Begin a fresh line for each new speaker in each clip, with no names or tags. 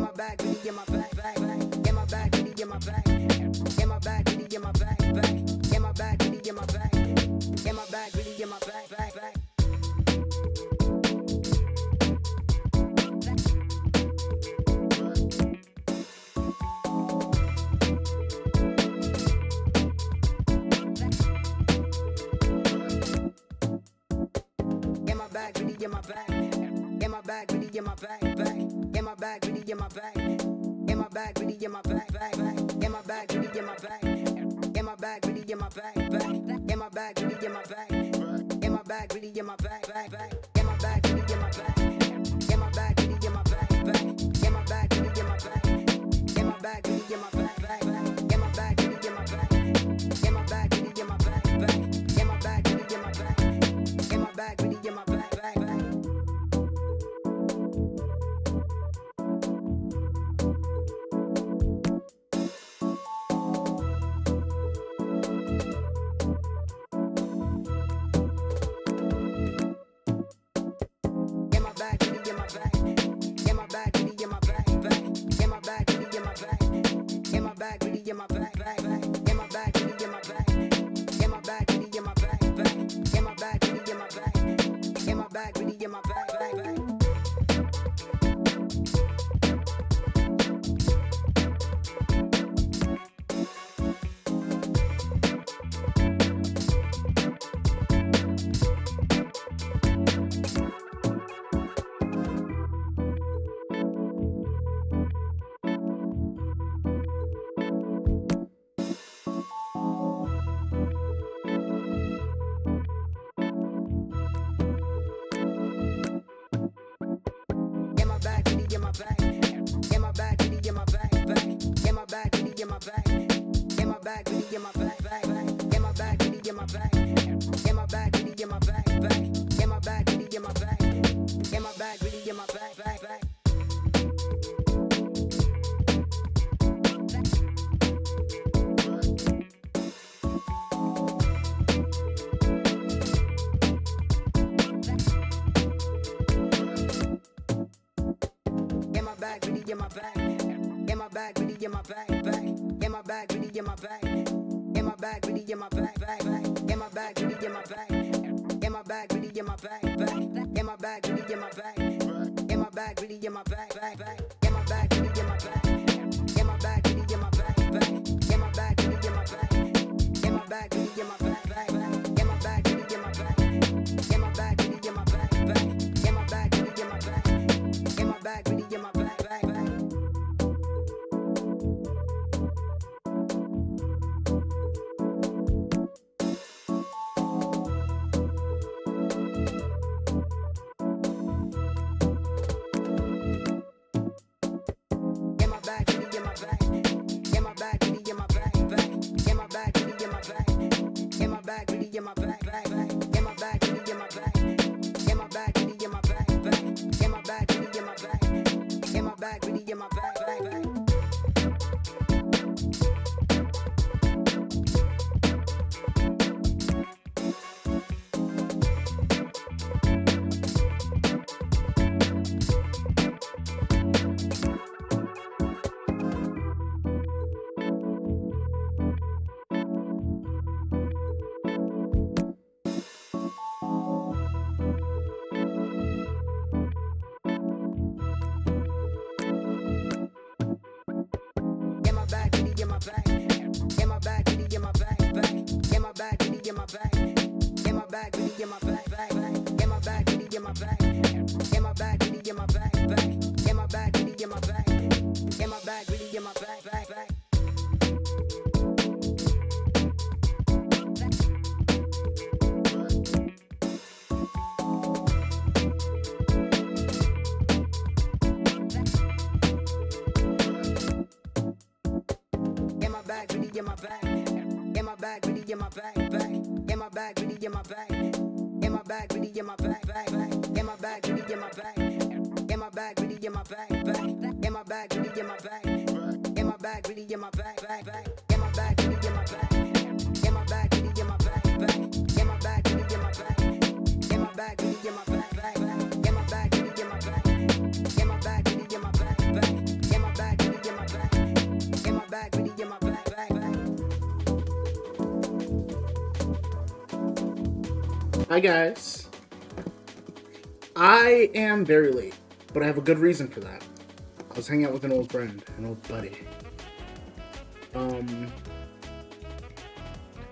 my bag, really get my bag, bag. Get my bag, really get my bag. Get my bag, really get my bag, bag. Get my bag, really get my bag. Get my bag, really get my bag, bag, bag. Get my bag, really get my bag. Get my bag, really get my bag, bag. Get my bag, really get my bag. Get my bag, really get my bag, bag. Get my bag, really get my bag. Get my bag, really get my bag, bag. Get my bag, really get my bag. Get my bag, really get my bag, bag, bag. Get my bag, really get my bag. Get my bag, really get my bag, bag. Get my bag, really get my bag. Get my bag, really get my bag, bag. Get my bag, really get my bag. Get my bag, really get my bag, bag. Get my bag, really get my bag. Get my bag, really get my bag, bag, bag. Get my bag, really get my bag. Get my bag, really get my bag, bag. Get my bag, really get my bag. Get my bag, really get my bag, bag, bag. Get my bag, really get my bag. Get my bag, really get my bag, bag. Get my bag, really get my bag. Get my bag, really get my bag, bag, bag. Get my bag, really get my bag. Get my bag, really get my bag, bag. Get my bag, really get my bag. Get my bag, really get my bag, bag. Get my bag, really get my bag. Get my bag, really get my bag, bag. Get my bag, really get my bag. Get my bag, really get my bag, bag, bag. Get my bag, really get my bag. Get my bag, really get my bag, bag. Get my bag, really get my bag. Get my bag, really get my bag, bag. Get my bag, really get my bag. Get my bag, really get my bag, bag. Get my bag, really get my bag. Get my bag, really get my bag, bag. Get my bag, really get my bag. Get my bag, really get my bag, bag. Get my bag, really get my bag. Get my bag, really get my bag, bag. Get my bag, really get my bag. Get my bag, really get my bag, bag. Get my bag, really get my bag. Get my bag, really get my bag, bag, bag. Get my bag, really get my bag. Get my bag, really get my bag, bag. Get my bag, really get my bag. Get my bag, really get my bag, bag. Get my bag, really get my bag. Get my bag, really get my bag, bag. Get my bag, really get my bag. Get my bag, really get my bag, bag, bag. Get my bag, really get my bag. Get my bag, really get my bag, bag. Get my bag, really get my bag. Get my bag, really get my bag, bag. Get my bag, really get my bag. Get my bag, really get my bag, bag. Get my bag, really get my bag. Get my bag, really get my bag, bag, bag. Get my bag, really get my bag. Get my bag, really get my bag, bag. Get my bag, really get my bag. Get my bag, really get my bag, bag. Get my bag, really get my bag. Get my bag, really get my bag, bag. Get my bag, really get my bag. Get my bag, really get my bag, bag. Get my bag, really get my bag. Get my bag, really get my bag, bag. Get my bag, really get my bag. Get my bag, really get my bag, bag. Get my bag, really get my bag. Get my bag, really get my bag, bag. Get my
Hi guys. I am very late, but I have a good reason for that. I was hanging out with an old friend, an old buddy. But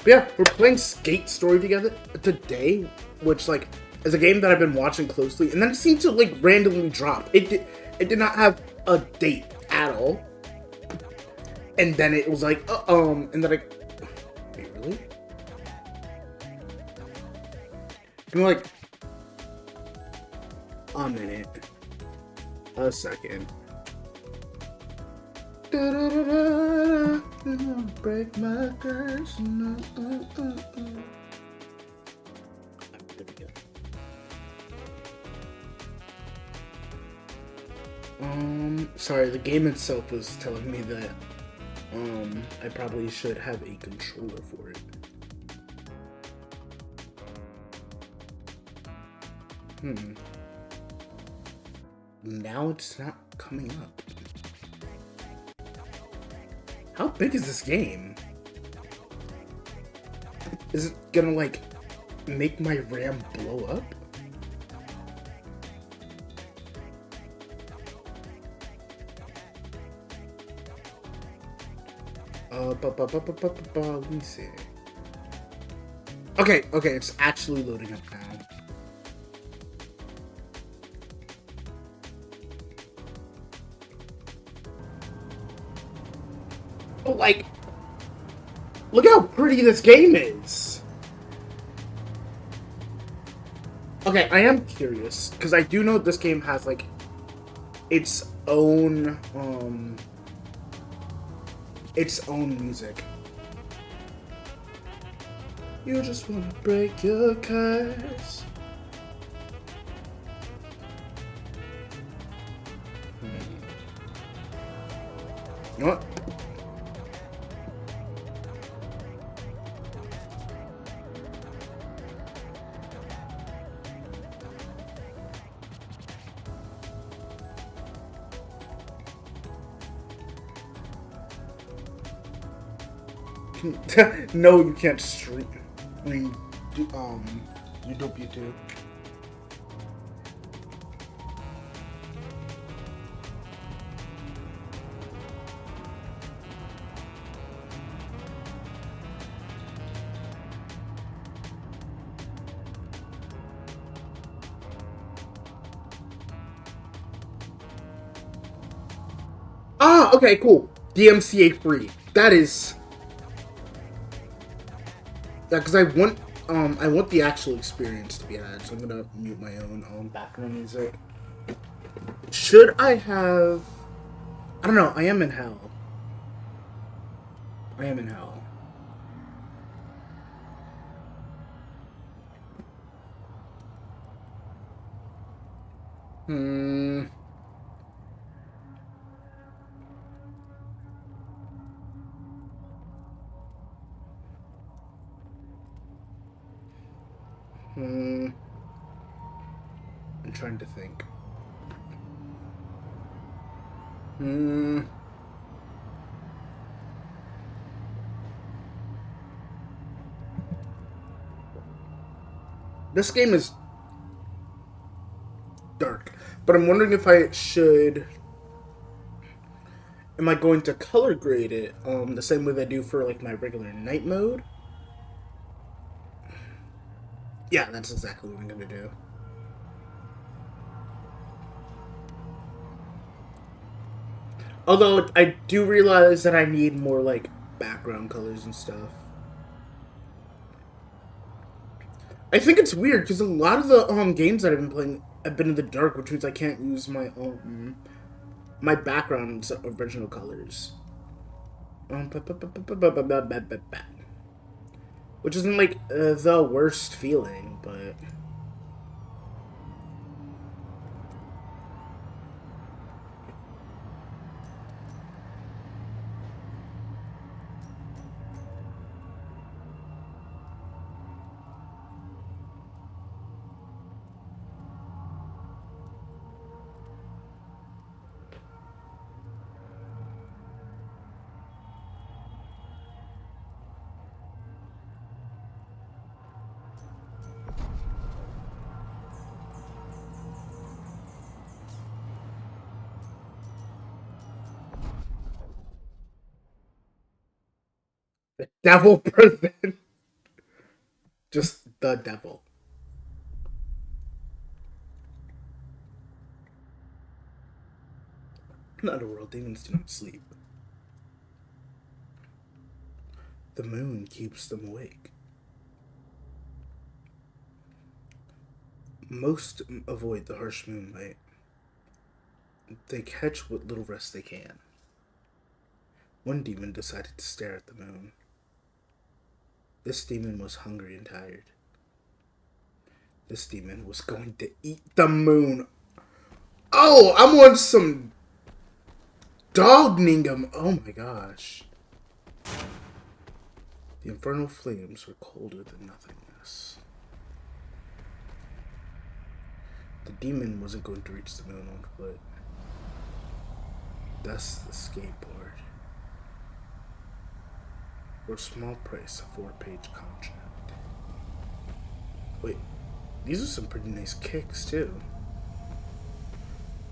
yeah, we're playing Skate Story together today, which like is a game that I've been watching closely, and then it seemed to like randomly drop. It did not have a date at all, and then it was like and then like, wait, really? I'm like, a minute, a second. Break my curse. There we go. Sorry, the game itself was telling me that I probably should have a controller for it. Now it's not coming up. How big is this game? Is it gonna like make my RAM blow up? Let me see. Okay, it's actually loading up now. Oh, like, look how pretty this game is. Okay, I am curious because I do know this game has like its own music. You just wanna break your curse. You know what? No, you can't stream. Utopia 2. Ah, okay, cool. DMCA free. That is. Yeah, because I want the actual experience to be had, so I'm gonna mute my own background music. Should I have? I don't know. I am in hell. I am in hell. I'm trying to think. This game is dark, but I'm wondering if I should. Am I going to color grade it the same way that I do for like my regular night mode? Yeah, that's exactly what I'm gonna do. Although I do realize that I need more like background colors and stuff. I think it's weird because a lot of the games that I've been playing have been in the dark, which means I can't use my my background's original colors. Which isn't like the worst feeling, but. The devil prison. Just the devil. In the underworld, demons do not sleep. The moon keeps them awake. Most avoid the harsh moonlight. They catch what little rest they can. One demon decided to stare at the moon. This demon was hungry and tired. This demon was going to eat the moon. Oh, I'm on some dog ningum. Oh my gosh. The infernal flames were colder than nothingness. The demon wasn't going to reach the moon on foot. Thus the skateboard. For a small price, a 4-page contract. Wait, these are some pretty nice kicks too.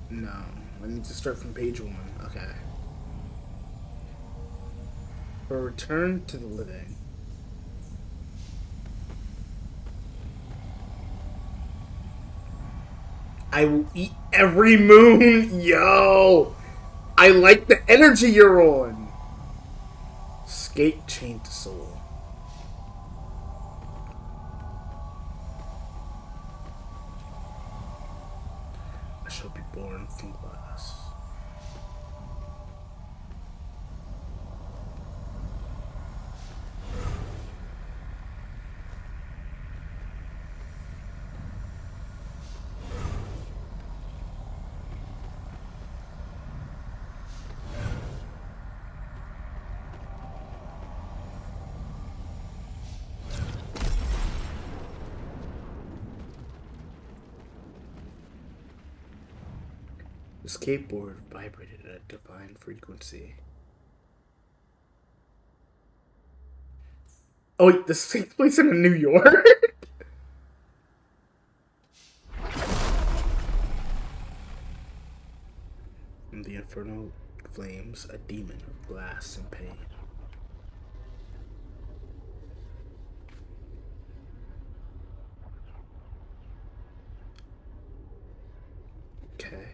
No, I need to start from page 1. Okay. For a return to the living. I will eat every moon. Yo! I like the energy you're on. Skate chain to soul. I shall be born from glass. The skateboard vibrated at a divine frequency. Oh wait, this takes place in New York? From the infernal flames, a demon of glass and pain. Okay.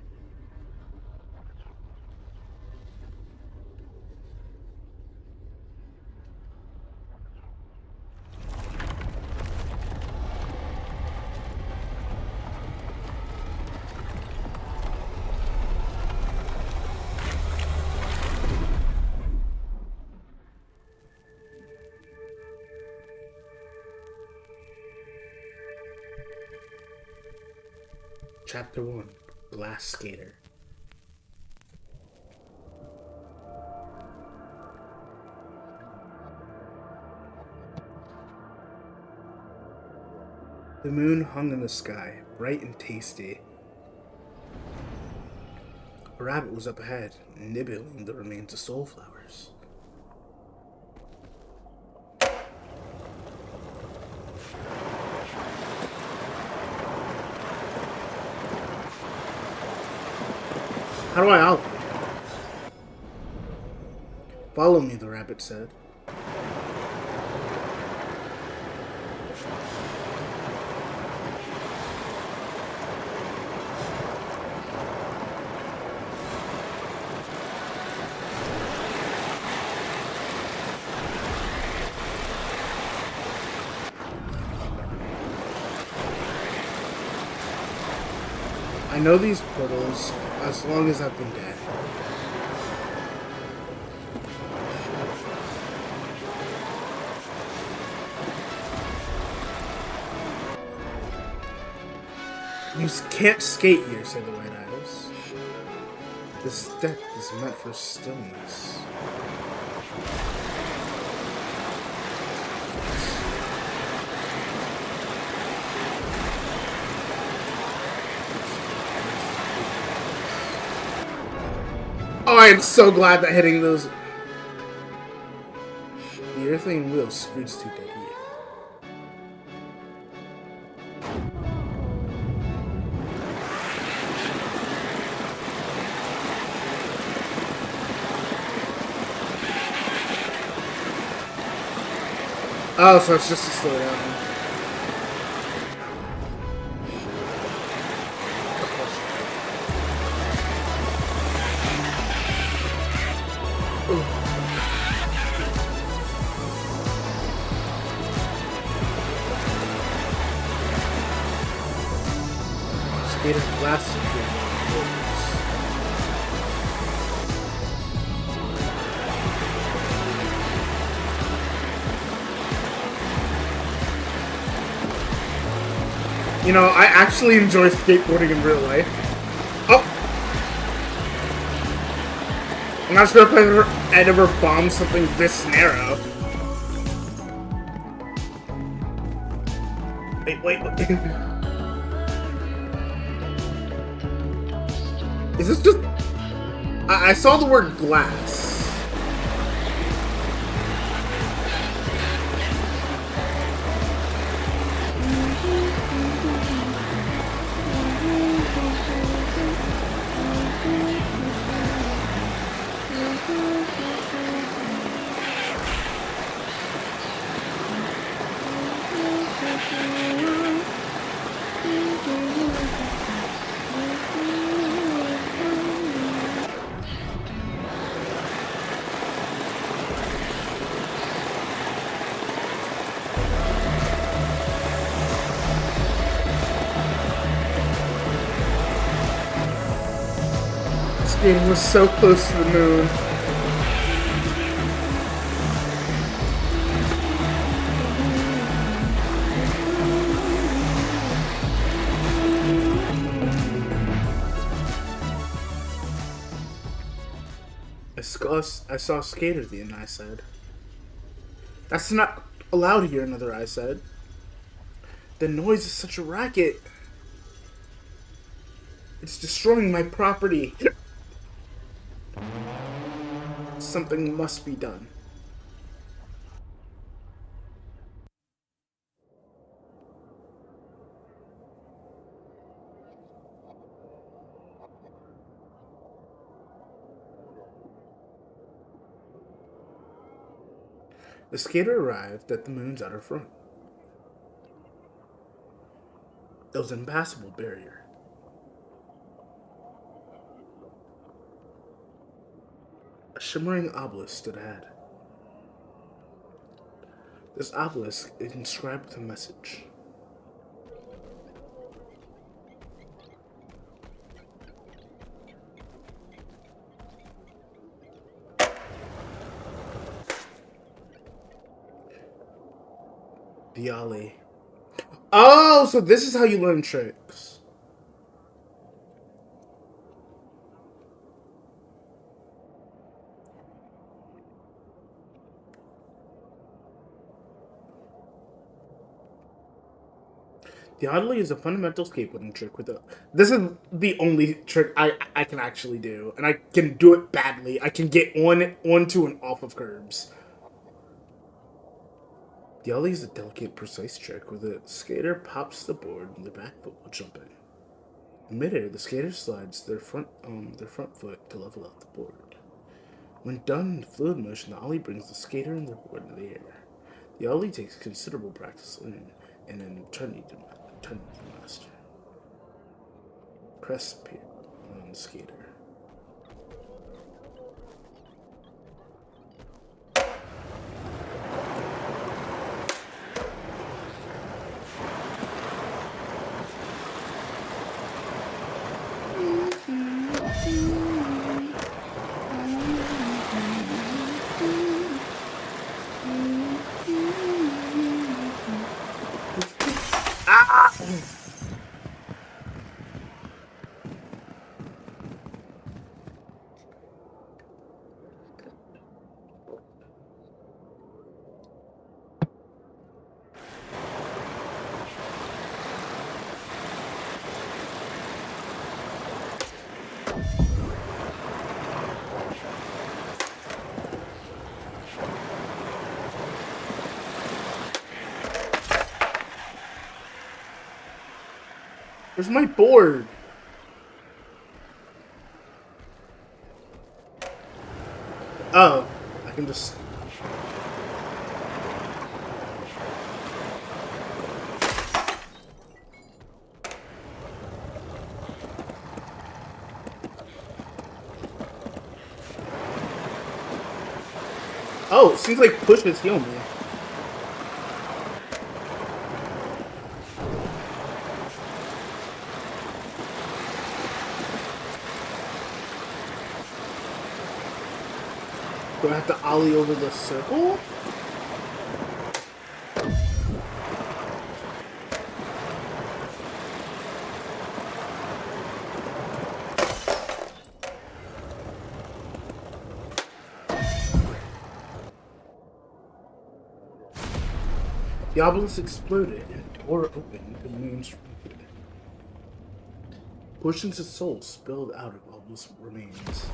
Chapter 1, Glass Skater. The moon hung in the sky, bright and tasty. A rabbit was up ahead, nibbling the remains of soul flowers. How do I out? Follow me, the rabbit said. I know these portals as long as I've been dead. You can't skate here, said the White Isles. This deck is meant for stillness. Oh, I am so glad that hitting those... The earthling wheel screws too dead here. Oh, so it's just to slow down. Skater plastic. You know, I actually enjoy skateboarding in real life. Oh! I'm not sure if I'd ever bombed something this narrow. Wait. Is this just... I saw the word glass. This game was so close to the moon. I saw a skater the end, I said. That's not allowed here, another I said. The noise is such a racket. It's destroying my property. Something must be done. The skater arrived at the moon's outer front. It was an impassable barrier. A shimmering obelisk stood ahead. This obelisk is inscribed with a message. The alley. Oh, so this is how you learn tricks. The oddly is a fundamental skateboarding trick with a... This is the only trick I can actually do. And I can do it badly. I can get onto and off of curbs. The ollie is a delicate, precise trick where the skater pops the board in the back foot while jumping. In midair, the skater slides their front foot to level out the board. When done in fluid motion, the ollie brings the skater and their board into the air. The ollie takes considerable practice learning and an eternity to master. Crest appeared on the skater. Where's my board? Oh, I can just... Oh, it seems like push is healing me. Do I have to ollie over the circle? The obelisk exploded and a door opened. The moon's rooted. Portions of soul spilled out of obelisk remains.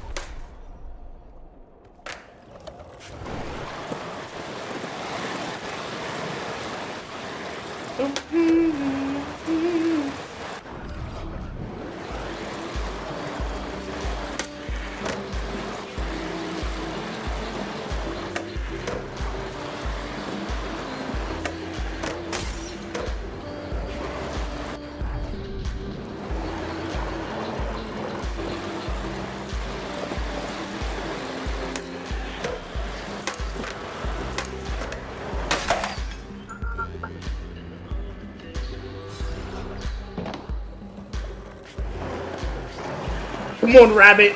Come on, rabbit!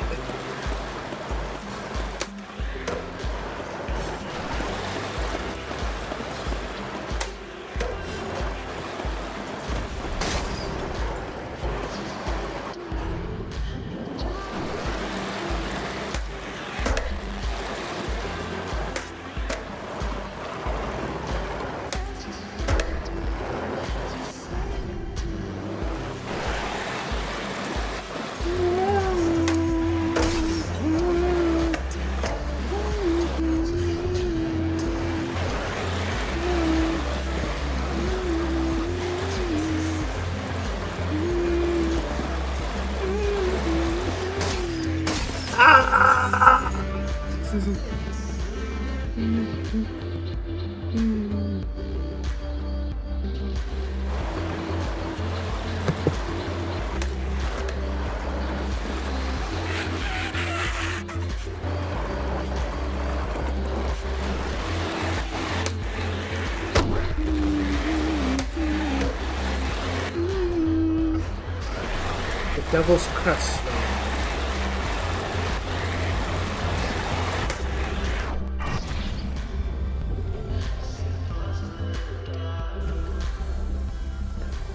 Devil's Crest, man.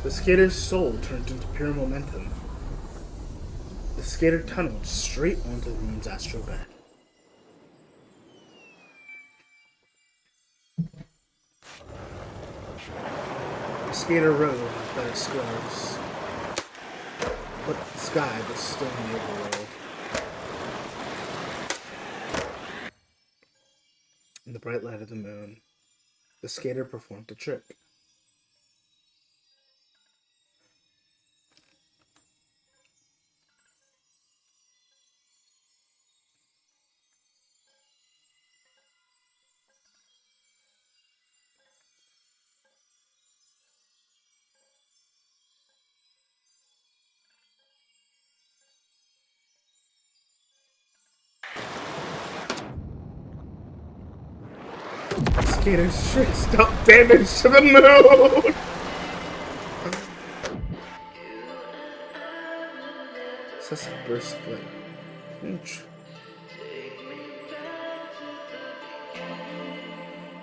The skater's soul turned into pure momentum. The skater tunneled straight onto the moon's astral bed. The skater rode with better scars. But the sky was still in the overworld. In the bright light of the moon, the skater performed a trick. Skater's trick dealt damage to the moon! Such a burst flame. Huge.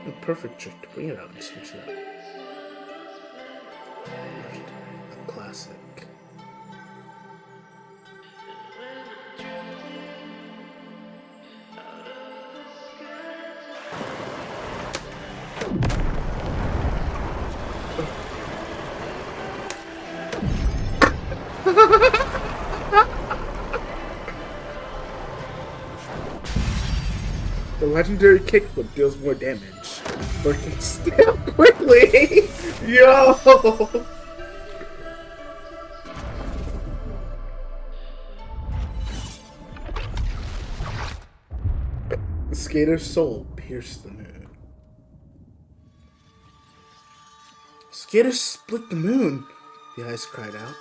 A perfect trick to bring it out and switch it up. A classic. The legendary kickflip deals more damage, but can still quickly. Yo. The skater's soul pierced the moon. Skater split the moon, the eyes cried out.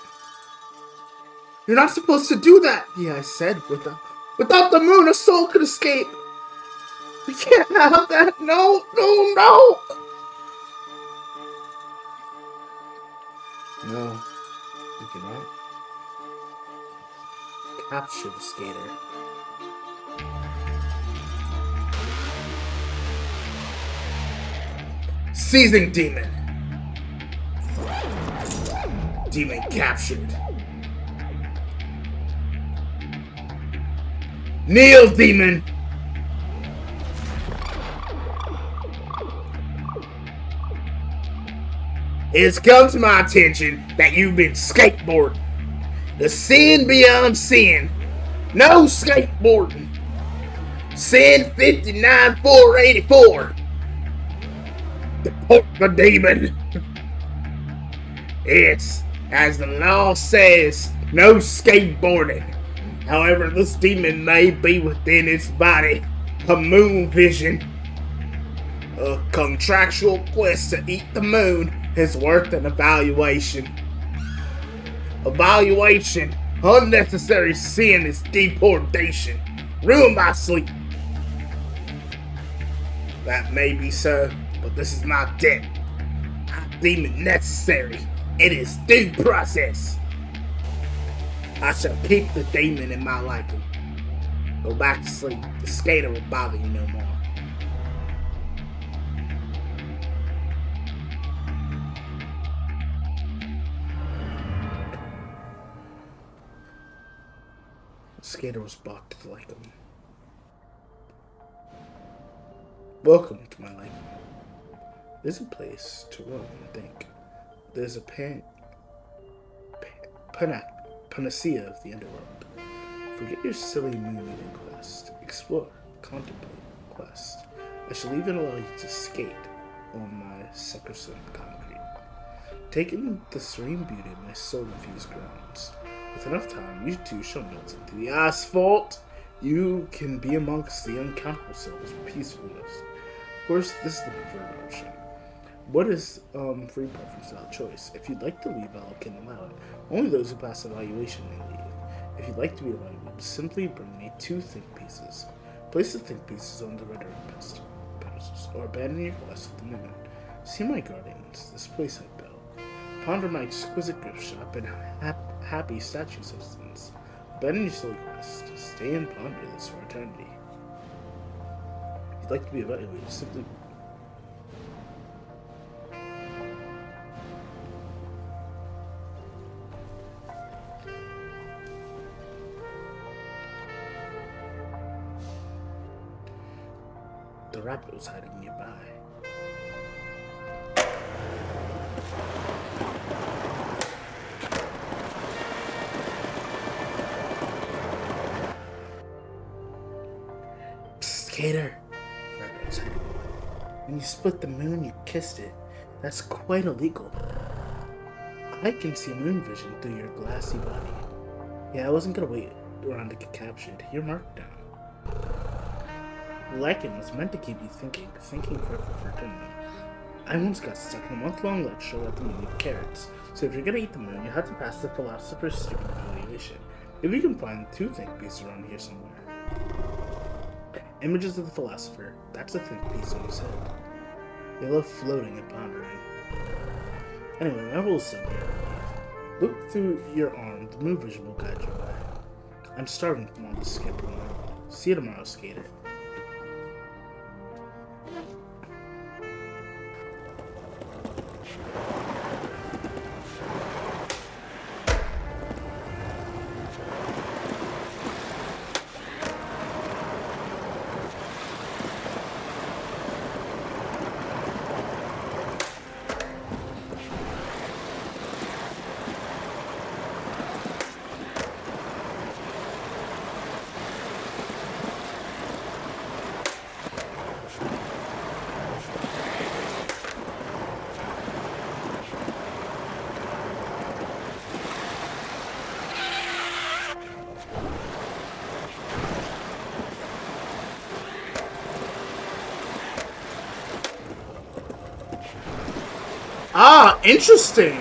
You're not supposed to do that, the eyes said. Without the moon, a soul could escape. We can't have that. No, no, no. No, we cannot capture the skater. Seizing demon. Demon captured. Kneel, demon. It's come to my attention that you've been skateboarding. The sin beyond sin. No skateboarding. Sin 59484. Deport the demon. It's, as the law says, no skateboarding. However, this demon may be within its body a moon vision. A contractual quest to eat the moon is worth an evaluation. Evaluation. Unnecessary sin is deportation. Ruin my sleep. That may be so, but this is my debt. I deem it necessary. It is due process. I shall keep the demon in my liking. Go back to sleep. The skater will bother you no more. The skater was brought to the liking. Welcome to my liking. There's a place to run and think. There's a panacea of the underworld. Forget your silly moon-eating quest. Explore, contemplate, quest. I shall even allow you to skate on my sacrosanct concrete. Take in the serene beauty of my soul-infused grounds. With enough time, you too shall melt into the asphalt. You can be amongst the uncountable souls peacefully. Of course, this is the preferred option. What is free preference without choice? If you'd like to leave, I can allow it. Only those who pass evaluation may leave. If you'd like to be evaluated, simply bring me 2 think pieces. Place the think pieces on the rendering pedestals, or abandon your quest with the moon. See my guardians, this place I built. Ponder my exquisite gift shop and happy statue substance. Abandon your silly quest. Stay and ponder this for eternity. If you'd like to be evaluated, simply the rabbit was hiding nearby. Skater! The rabbit was hiding. When you split the moon, you kissed it. That's quite illegal. I can see moon vision through your glassy body. Yeah, I wasn't gonna wait around to get captured. You're marked down. Lichen was meant to keep you thinking forever for eternity. I once got stuck in a month-long lecture about the meaning of carrots, so if you're gonna eat the moon, you have to pass the philosopher's stupid evaluation. If you can find 2 think pieces around here somewhere. Images of the philosopher, that's a think piece on his head. They love floating and pondering. Anyway, my rule is done here, I believe. Look through your arm, the moon vision will guide you by. I'm starving from all this skipping around. See you tomorrow, skater. Ah, interesting.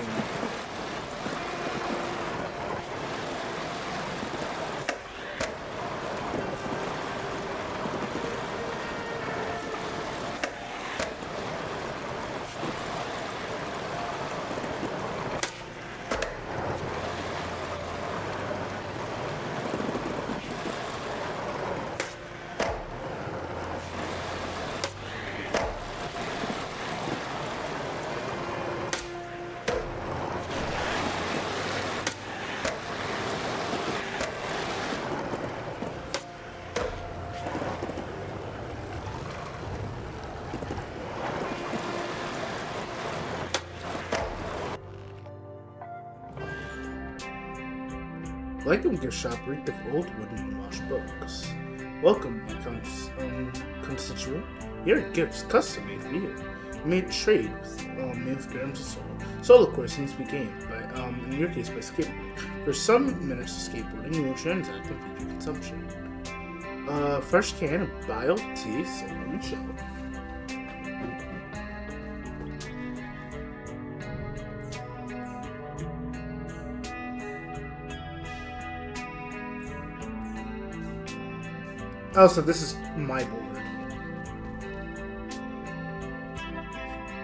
Like a gift shop, read the old wooden and wash books. Welcome, my constituent. Here are gifts custom made for you. Made trade made with grams of solo. Solo, of course, needs to be gained by, in your case, by skateboarding. For some minutes of skateboarding, you will transact and feed your consumption. Fresh can of bio tea sold on the shelf. Oh, so this is my board.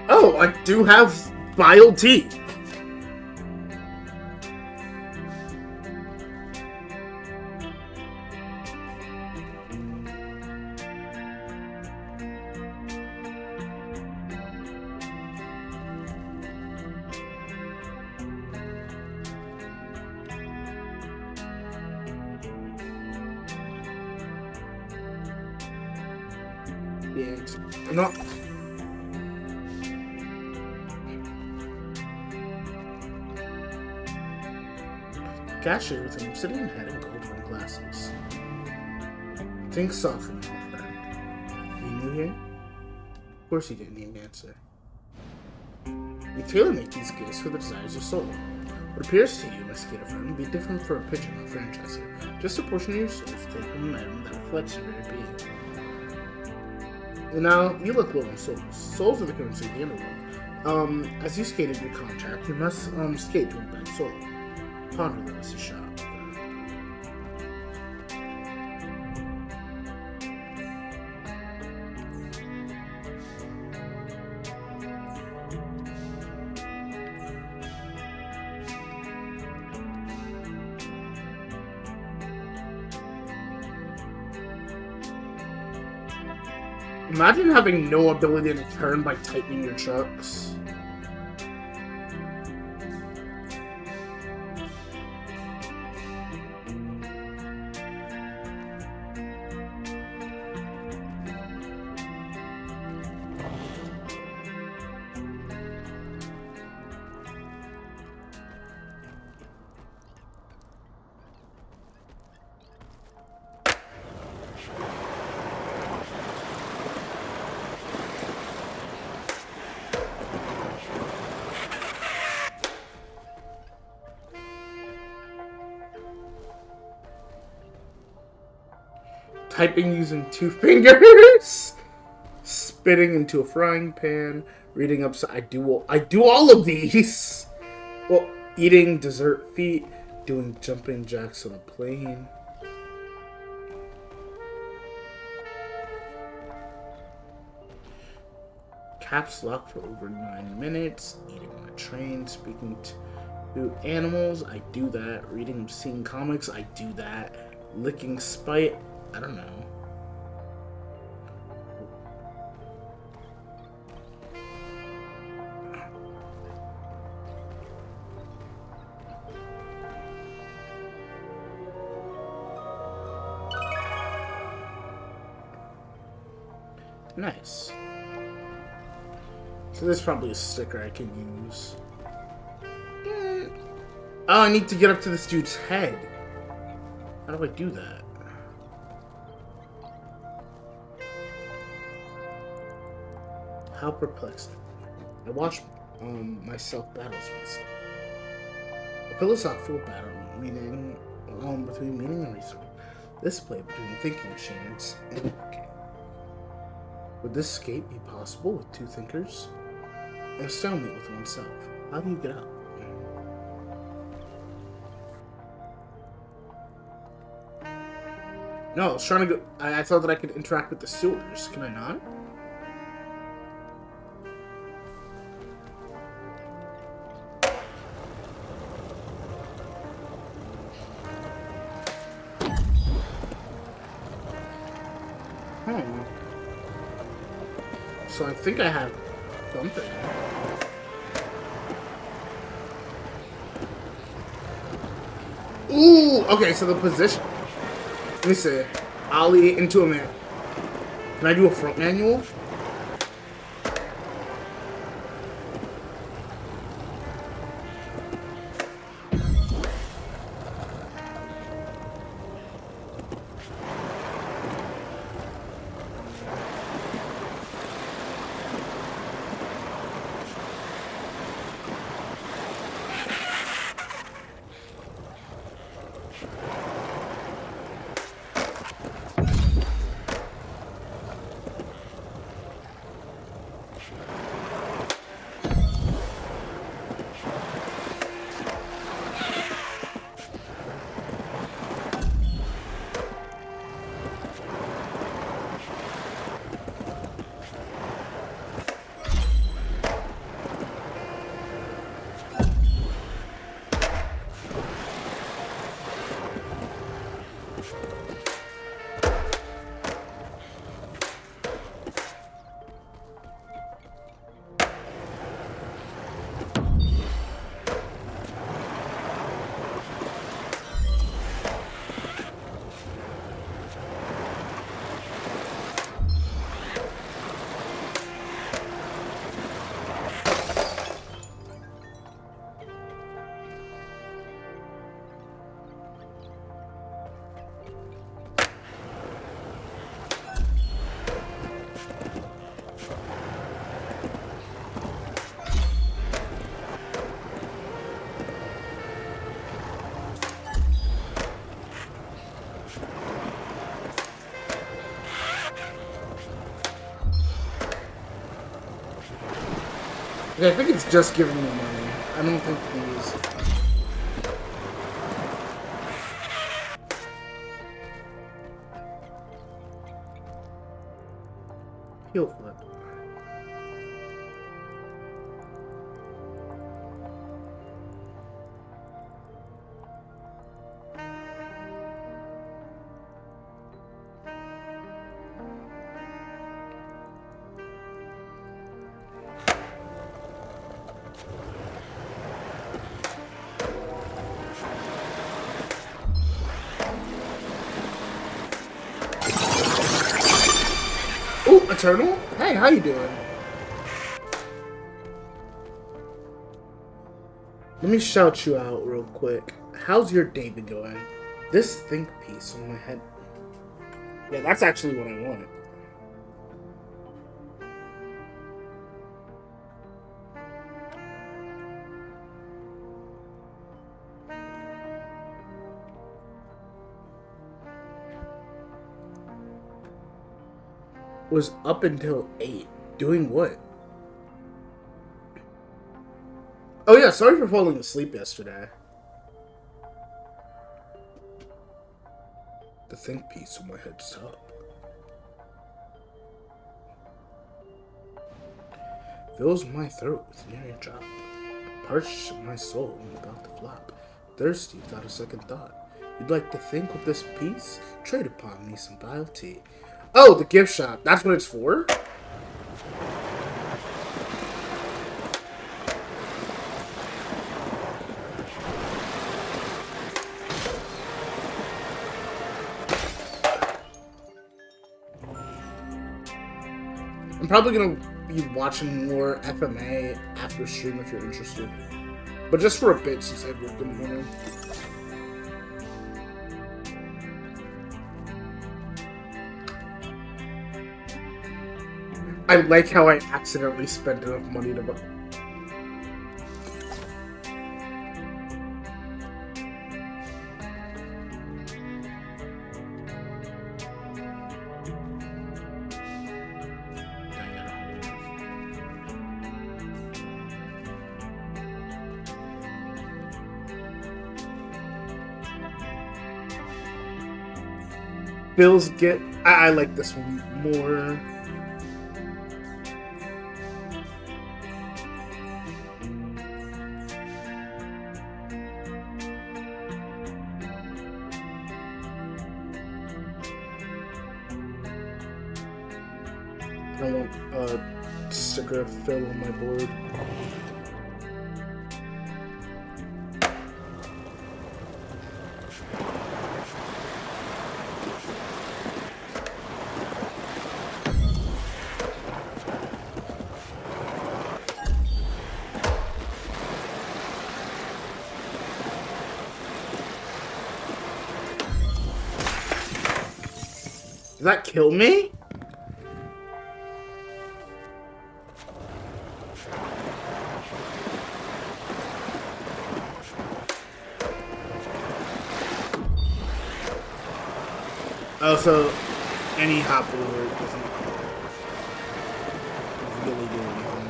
Oh, I do have bio tea. I'm not. Cashier with an obsidian head and gold rimmed glasses. Think softly, my friend. You new here? Of course you didn't need an answer. We tailor-make these gifts for the desires of soul. What appears to you, my skater friend, would be different for a pigeon or franchiser. Just a portion of your soul to take from an item that reflects your very being. And now, you look low on souls. Souls are the currency of the underworld. As you skated your contract, you must skate to a back soul. Ponder that as a shop. Imagine having no ability to turn by tightening your trucks. Typing using 2 fingers, spitting into a frying pan, reading upside. I do all of these. Well, eating dessert feet, doing jumping jacks on a plane. Caps lock for over 90 minutes, eating on a train, speaking to animals. I do that. Reading obscene comics. I do that. Licking spite. I don't know. Nice. So there's probably a sticker I can use. Oh, I need to get up to this dude's head. How do I do that? How perplexing. I watch myself battles myself. A philosophical battle meaning between meaning and reason. This play between thinking machines and working. Would this escape be possible with 2 thinkers? And a stalemate with oneself. How do you get out? No, I was trying to go. I thought that I could interact with the sewers. Can I not? So I think I have something. Ooh! Okay, so the position. Let me see. Ollie into a man. Can I do a front manual? Okay, I think it's just giving me money. I don't think these... Heel flip. Ooh, Eternal? Hey, how you doing? Let me shout you out real quick. How's your day been going? This think piece on my head. Yeah, that's actually what I wanted. Was up until 8. Doing what? Oh yeah, sorry for falling asleep yesterday. The think piece on my head's up. Fills my throat with near a drop. Parch my soul without the flop. Thirsty without a second thought. You'd like to think with this piece? Trade upon me some vile tea. Oh, the gift shop. That's what it's for? I'm probably gonna be watching more FMA after stream if you're interested. But just for a bit since I worked in the morning. I like how I accidentally spent enough money to buy. Bills get... I like this one more. I want a sticker fill on my board. Does that kill me? Oh, so any hop over doesn't really do anything.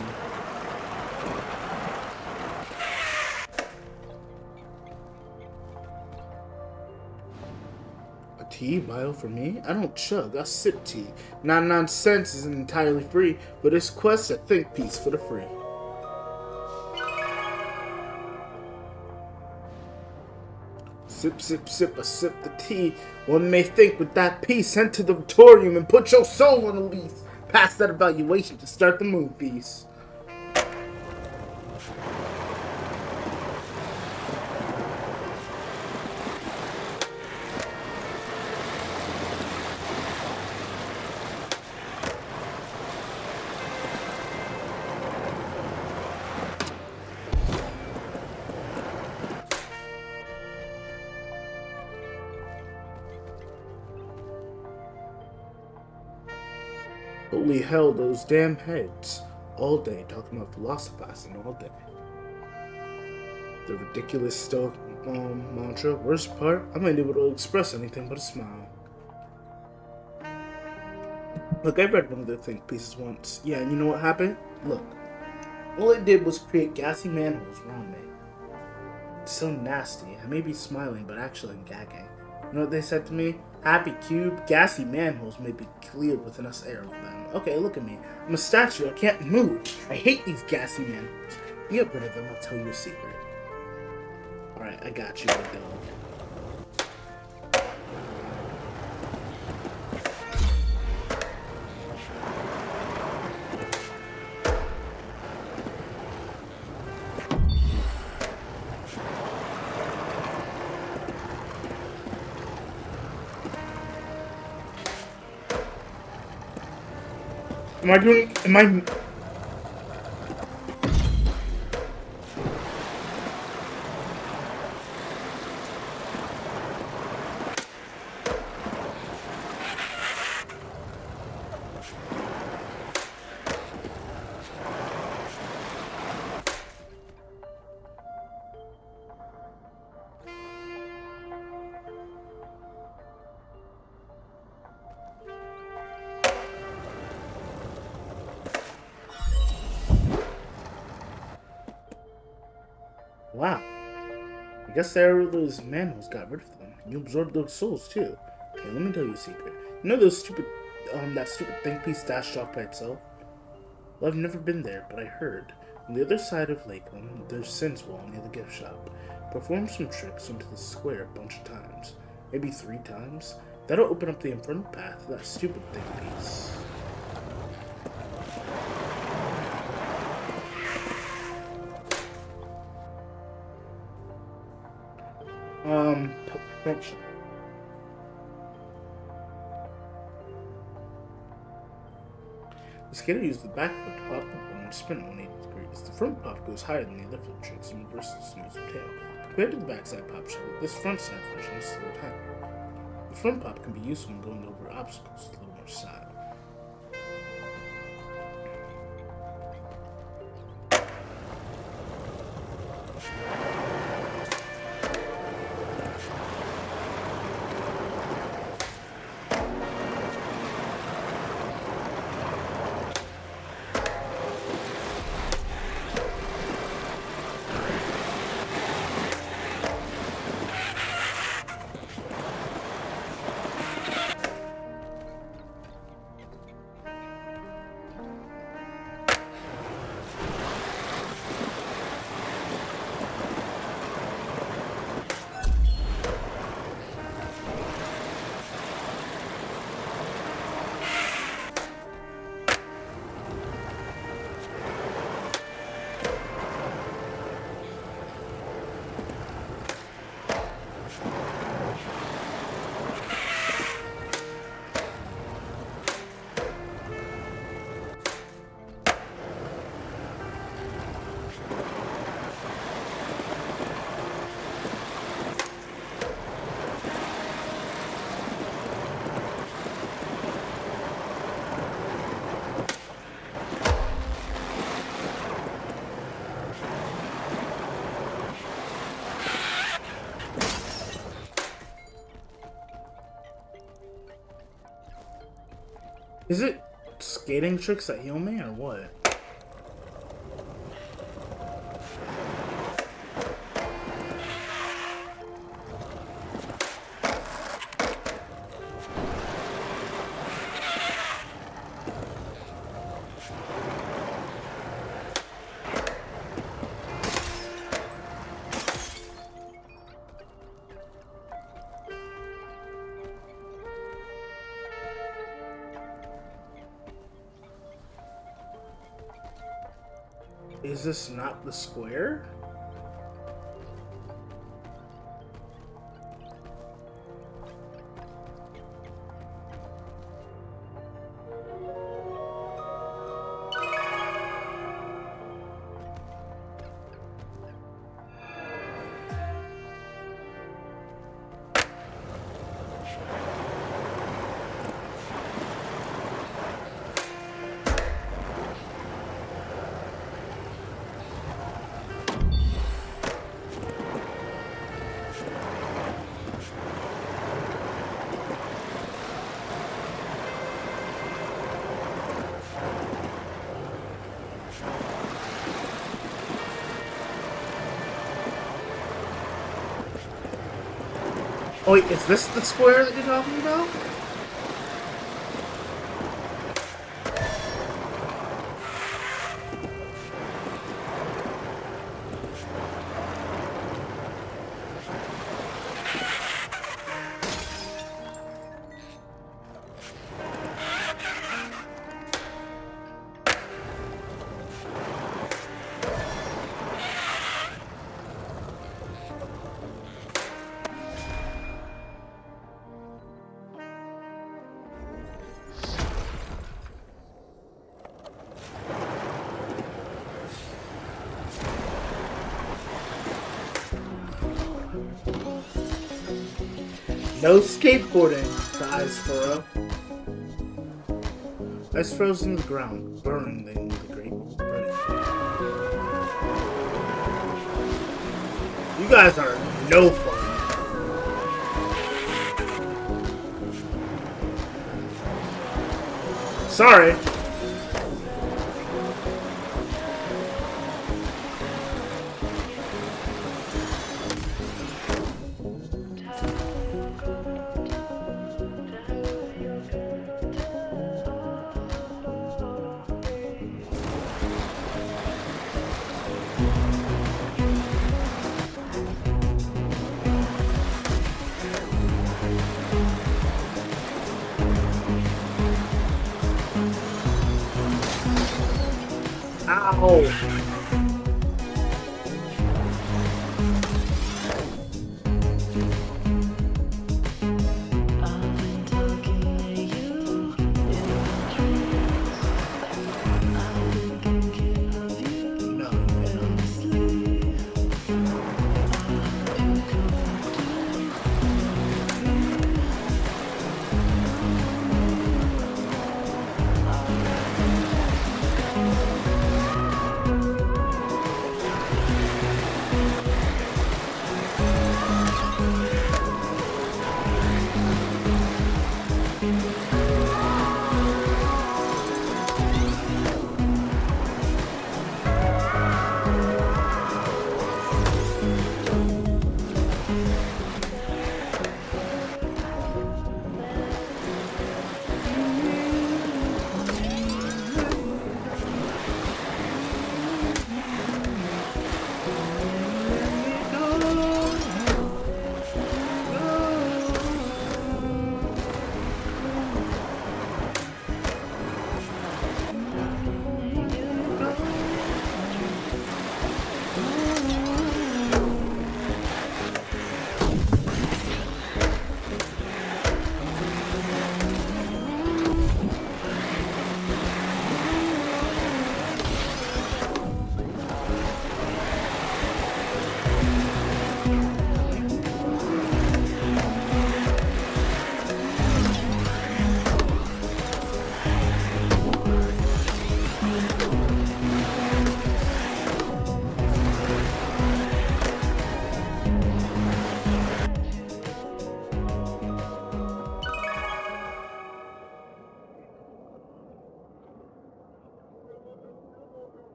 A tea bio for me? I don't chug, I sip tea. 99 cents isn't entirely free, but this quest a think piece for the free. Sip, sip, sip, I sip the tea. One may think with that piece, sent to the Victorium and put your soul on the lease. Pass that evaluation to start the moon piece. Holy hell, those damn heads. All day, talking about philosophizing all day. The ridiculous stoic mantra. Worst part, I'm not able to express anything but a smile. Look, I read one of their think pieces once. Yeah, and you know what happened? Look. All it did was create gassy manholes around me. It's so nasty. I may be smiling, but actually I'm gagging. You know what they said to me? Happy Cube, gassy manholes may be cleared with enough air of them. Okay, look at me. I'm a statue. I can't move. I hate these gassy manholes. You get rid of them, I'll tell you a secret. Alright, I got you, big dog. Am I... Wow. I guess those manholes got rid of them. You absorbed those souls too. Okay, let me tell you a secret. You know those stupid, that stupid think piece stashed off by itself? Well, I've never been there, but I heard. On the other side of Lakeland, there's Sin's Wall near the gift shop. Perform some tricks into the square a bunch of times. Maybe 3 times. That'll open up the infernal path to that stupid think piece. Perfection. The skater used the back foot to pop the ball and spin it 180 degrees. The front pop goes higher than the other flip tricks and reverses the smooth tail. Compared to the backside pop shuttle, this front side version is slow down. The front pop can be useful when going over obstacles with a little more style. Is it skating tricks that heal me, or what? Is this not the square? Oh wait, is this the square that you're talking about? No skateboarding, the ice furrow. Ice furrows into the ground, burning the great burning. You guys are no fun. Sorry. Ow.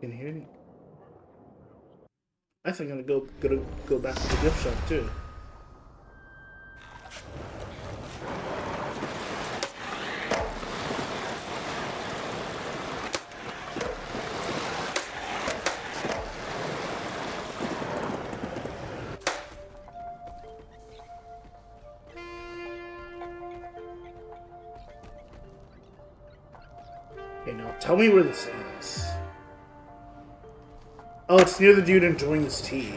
Can you hear me? I think I'm gonna go back to the gift shop too. Okay, now tell me where this is. Oh, it's near the dude enjoying his tea.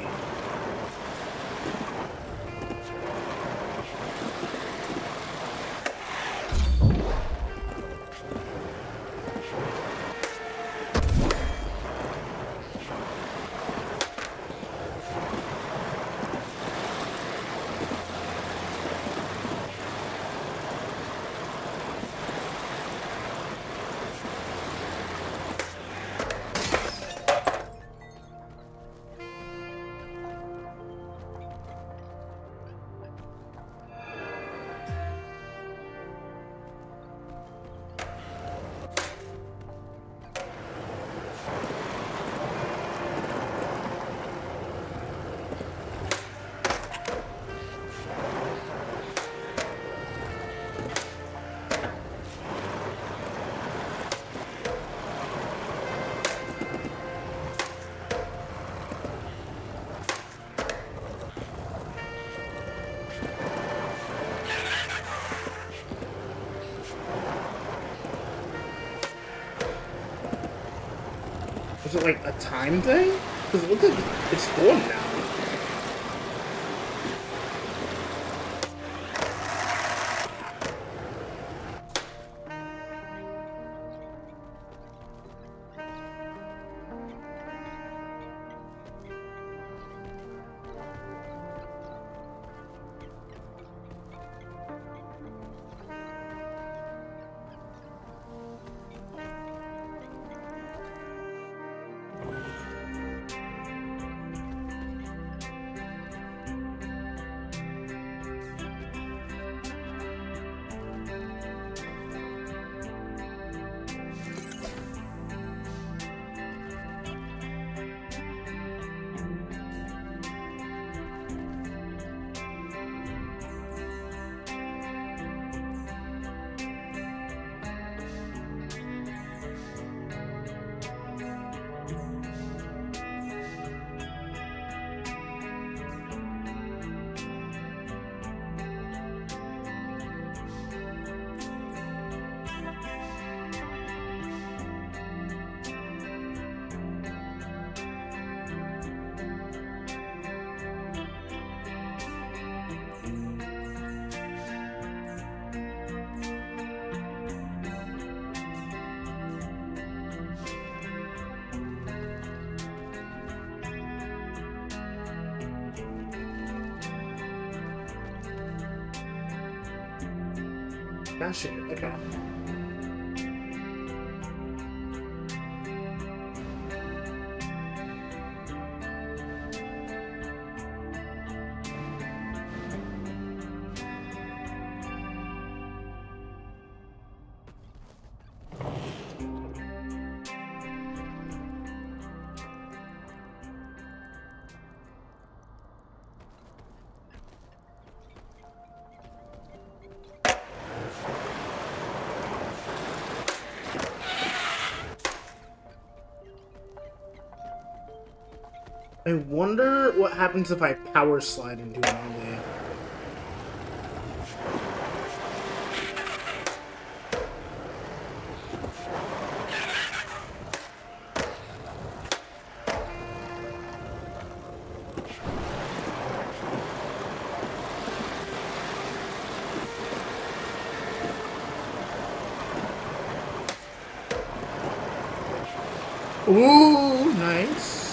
Is it like a time thing? Because it looks like it's going now. Gotcha. Okay. I wonder what happens if I power slide into it all day. Ooh, nice.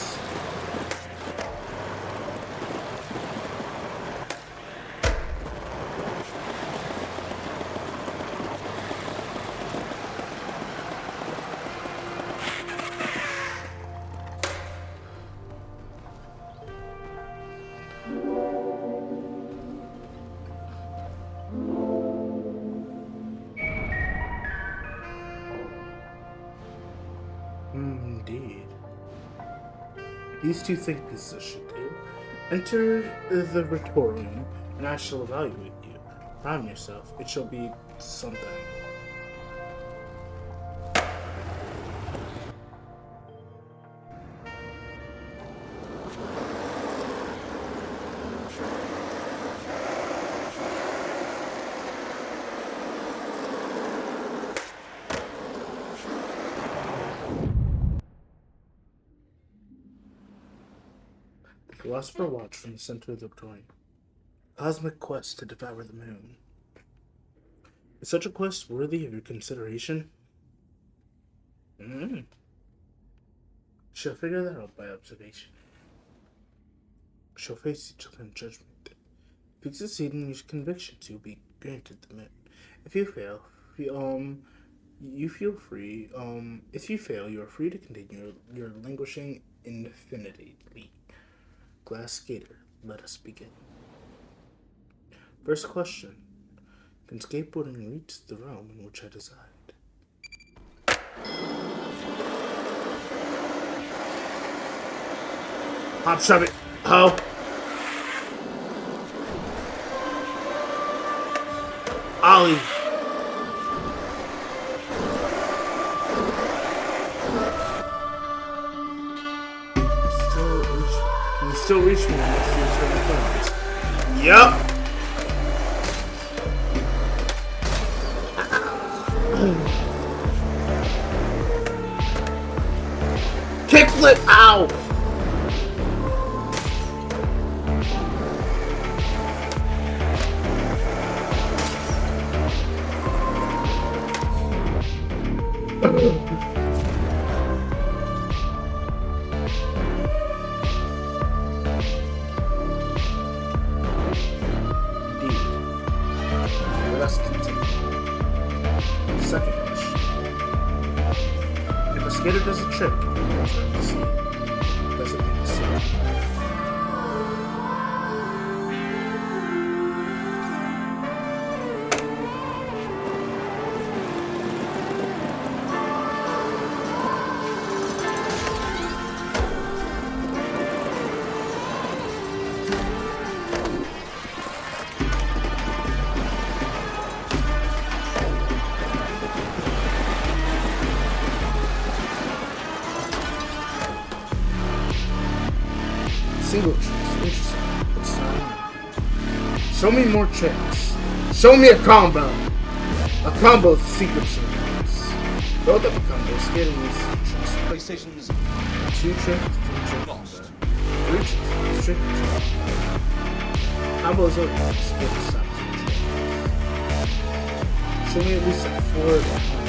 Indeed. These two think pieces should do. Enter the Retorium, and I shall evaluate you. Prime yourself. It shall be something. Philosopher watch from the center of the Victorian. Cosmic quest to devour the moon. Is such a quest worthy of your consideration? Shall figure that out by observation. Shall face each other in judgment. If you succeed in your convictions, you'll be granted the moon. If you fail, you feel free. If you fail, you are free to continue your languishing infinity. Glass skater, let us begin. First question. Can skateboarding reach the realm in which I reside? Hop shove it, ho! Ollie! Still reach me next to each other friends. Yup. Kickflip! Ow! Let us continue. Second question. If a skater does a trick and you want to see it, does it make a sound? Single tricks. Interesting. It's not. Show me more tricks. Show me a combo. A combo is the secret sauce. Build up a combo. Skating needs tricks.
PlayStation's
2 tricks. 3 tricks.
lost.
3 tricks. Trick. Combos are skating stop. 3 tricks. Show me at least a 4.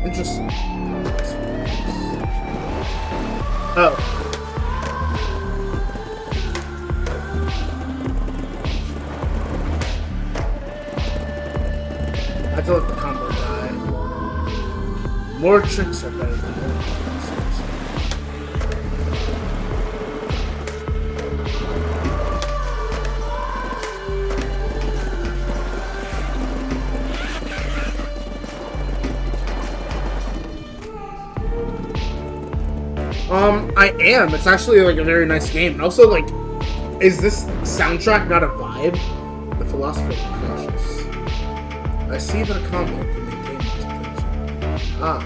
Interesting. Oh. I feel like the combo die. More tricks are better than more tricks. I am. It's actually like a very nice game. And also, like, is this soundtrack not a vibe? The philosopher crashes. I see that a combo can maintain its attention. Ah,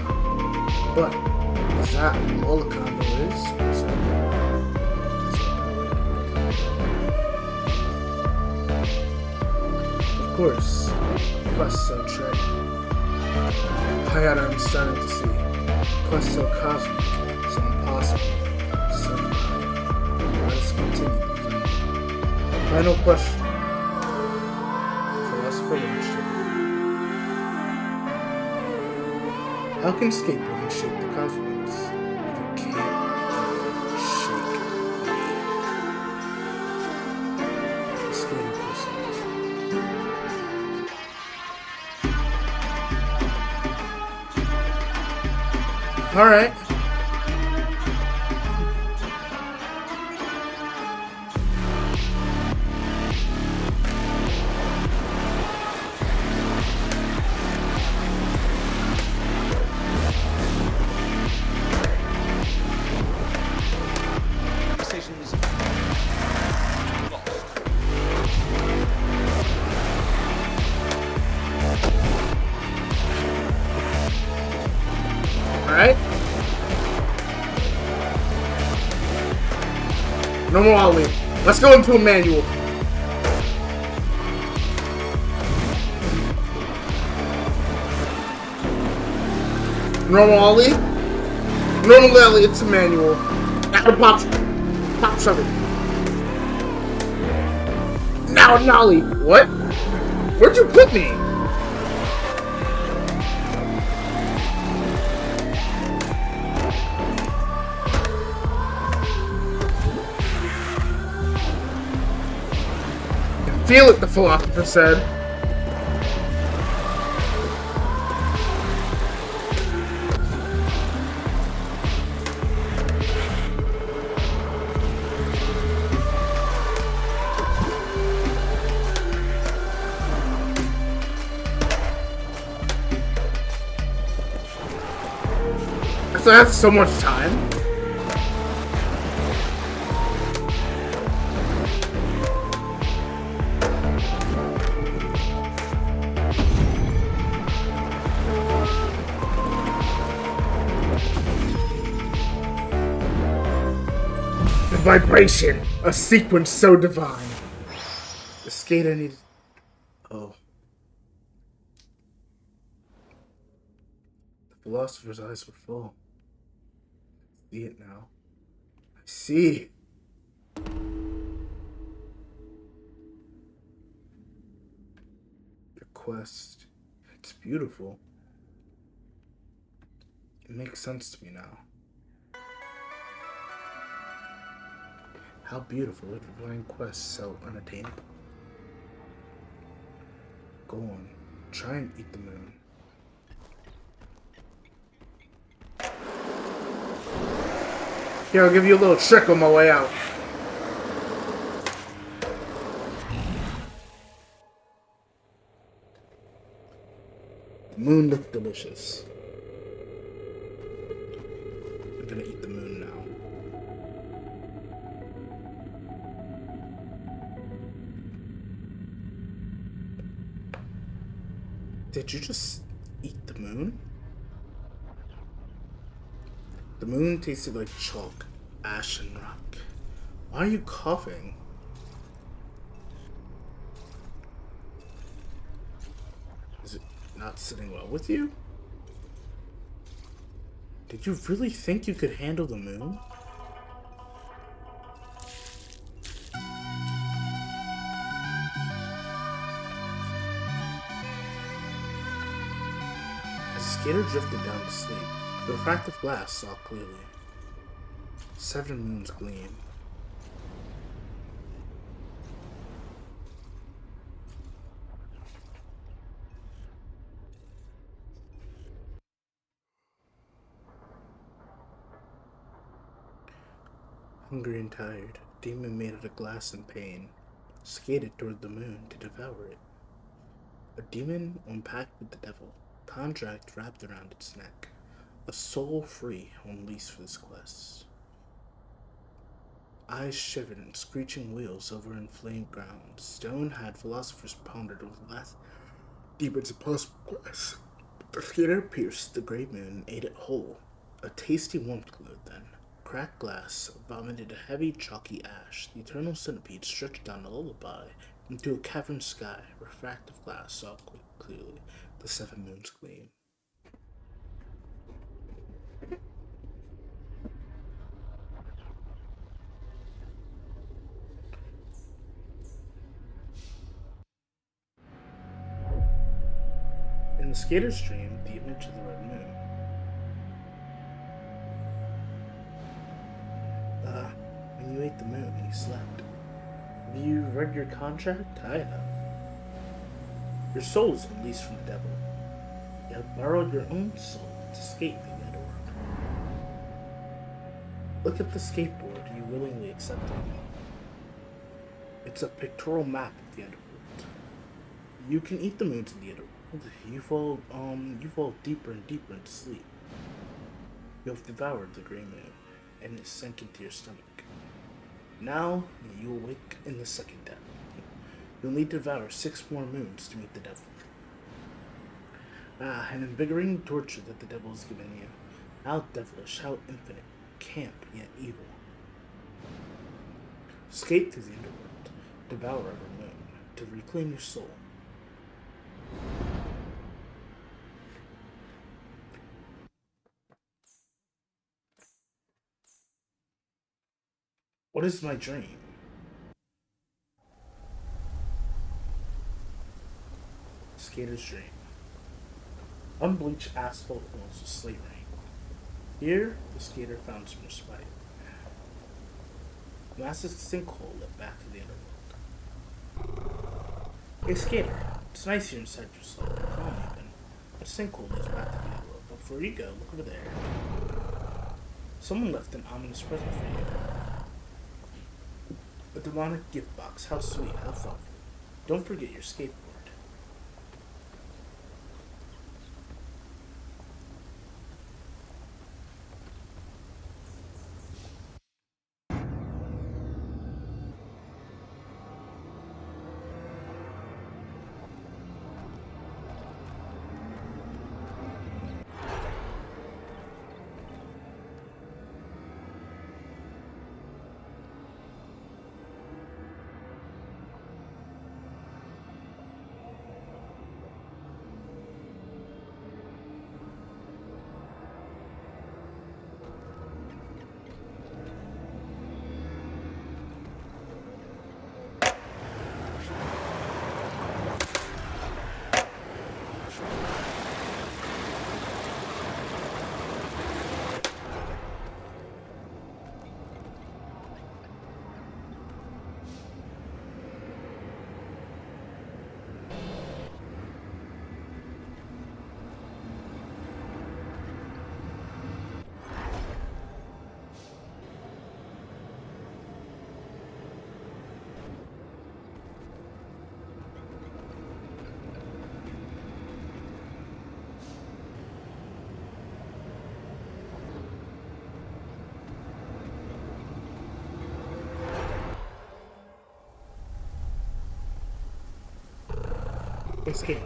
but is that all a combo is? Or is that of course, quest so trick. I'm starting to see. Quest so cosmic, so impossible. Let us continue. Final question. Philosopher Watchin. How can skateboarding shake the cosmos if it can't shake me? The skating person. Alright. Alright. Normal ollie. Let's go into a manual. Normal ollie. Normal ollie, it's a manual. Now the pop shove it. Now an ollie. What? Where'd you put me? Feel it, the philosopher said. So that's so much time. The vibration! A sequence so divine. The skater needed... Oh. The philosopher's eyes were full. I see it now. I see. Your quest. It's beautiful. It makes sense to me now. How beautiful is a divine quest so unattainable. Go on, try and eat the moon. Here, I'll give you a little trick on my way out. The moon looked delicious. I'm gonna eat the moon now. Did you just eat the moon? The moon tasted like chalk, ash, and rock. Why are you coughing? Is it not sitting well with you? Did you really think you could handle the moon? As the skater drifted down to sleep, the refractive glass saw clearly. 7 moons gleam. Hungry and tired, a demon made out of glass and pain skated toward the moon to devour it. A demon on pact with the devil, contract wrapped around its neck, a soul free on lease for this quest. Eyes shivered in screeching wheels over inflamed ground. Stone had philosophers pondered over the last demon's impossible quest. The skater pierced the gray moon and ate it whole. A tasty warmth glowed then. Cracked glass vomited a heavy, chalky ash. The eternal centipede stretched down a lullaby into a cavern sky. Refractive glass saw clearly the 7 moons gleam. In the skater's dream, the image of the red moon. When you ate the moon, you slept. Have you read your contract? I have. Your soul is released from the devil. You have borrowed your own soul to escape the underworld. Look at the skateboard you willingly accepted. It's a pictorial map of the underworld. You can eat the moons in the underworld. You fall deeper and deeper into sleep. You have devoured the gray moon, and it sank into your stomach. Now, you awake in the second death. You'll need to devour 6 more moons to meet the devil. An invigorating torture that the devil has given you. How devilish, how infinite, camp, yet evil. Escape through the underworld, devour every moon, to reclaim your soul. What is my dream? Skater's dream. Unbleached asphalt walls of slate rain. Here, the skater found some respite. A massive sinkhole led back to the underworld. Hey skater, it's nice here inside your soul. Calm even. That sinkhole leads back to the underworld. But before you go, look over there. Someone left an ominous present for you. A demonic gift box. How sweet, how thoughtful. Don't forget your skateboard. Escape.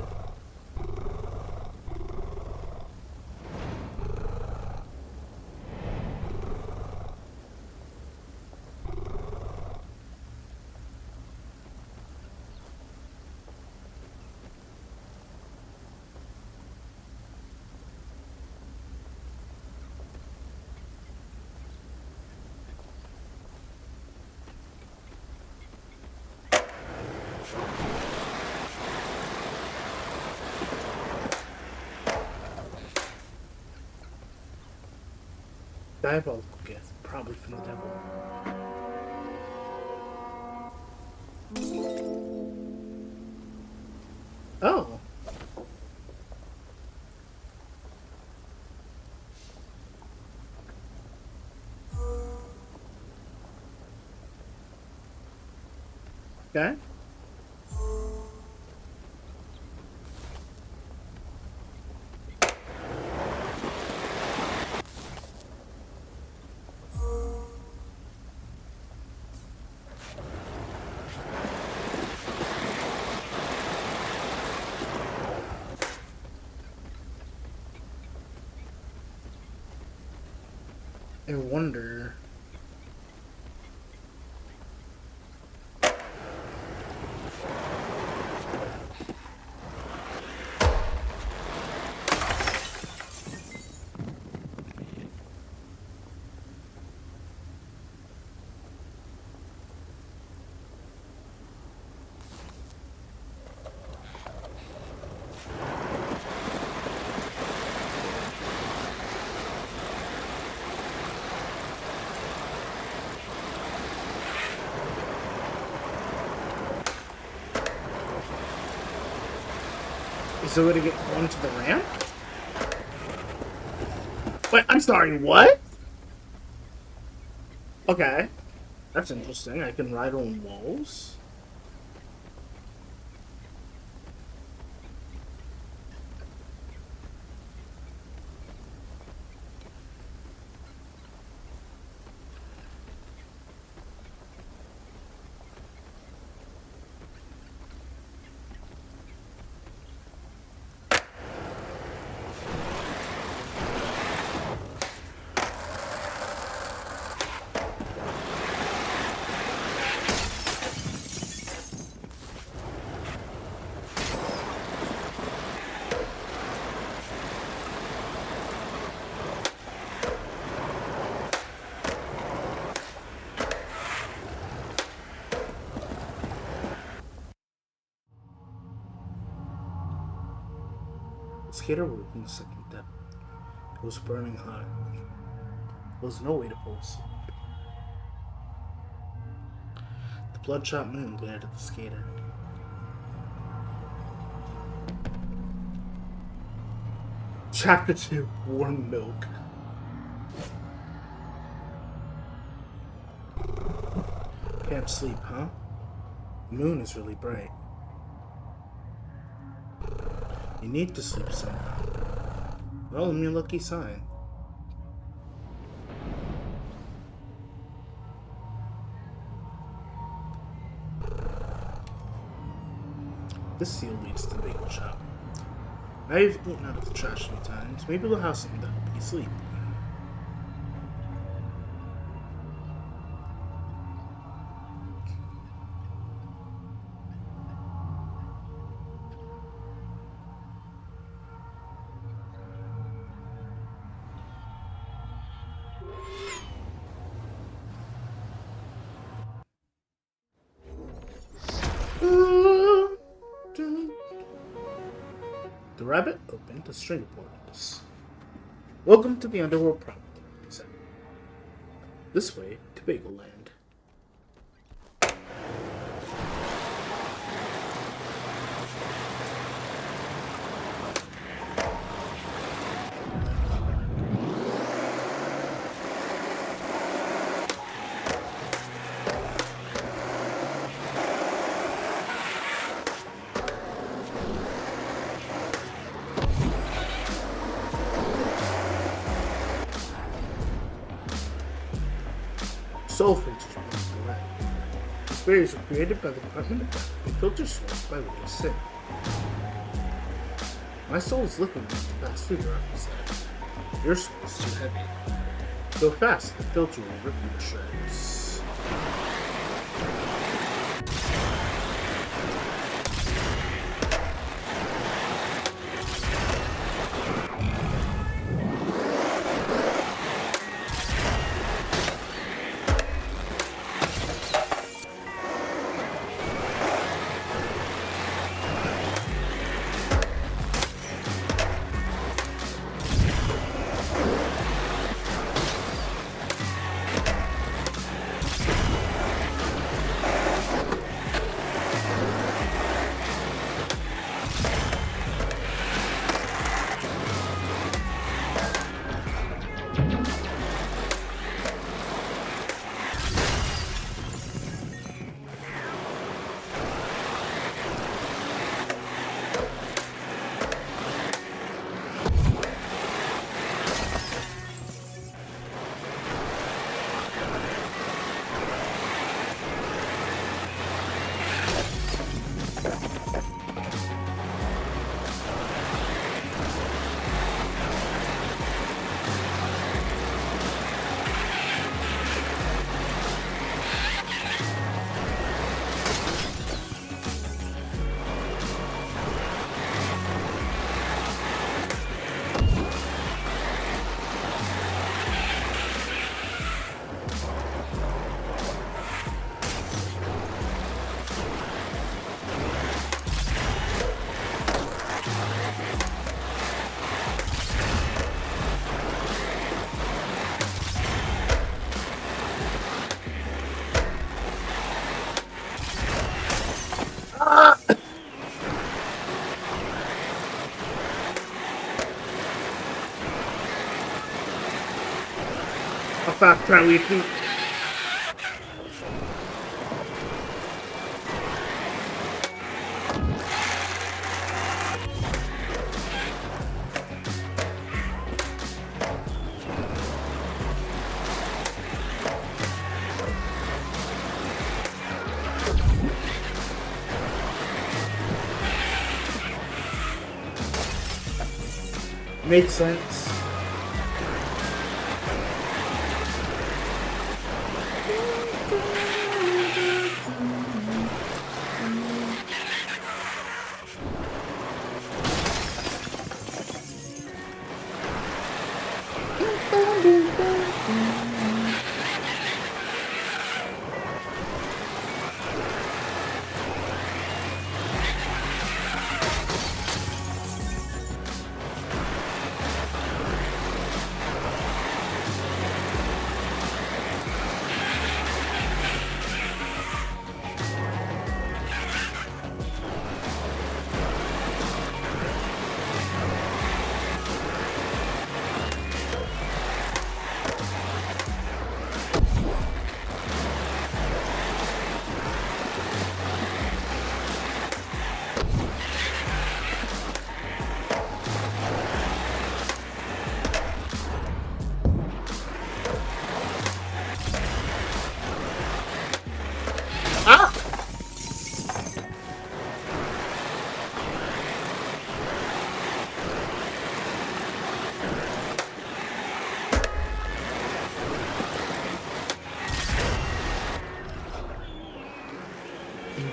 Diabolical gift, probably from the devil. Oh. Okay. I wonder. Is there a way to get onto the ramp? Wait, I'm sorry, what? Okay. That's interesting. I can ride on walls. The skater worked in the second depth. It was burning hot. There was no way to fall asleep. The bloodshot moon glared at the skater. Chapter 2, Warm Milk. Can't sleep, huh? The moon is really bright. You need to sleep somehow. Well, I'm your lucky sign. This seal leads to the bagel shop. I've eaten out of the trash a few times. Maybe they'll have something to help you sleep. The rabbit opened a string of portals. Welcome to the underworld proper, he said. This way to Bagel Land. Soul filters were correct. These barriers were created by the Department of Death and filters sourced by Louis Sin. My soul is liquid enough to pass through the said. Your soul is too heavy. Go fast, the filter will rip you to shreds. A fast try we keep. Makes sense.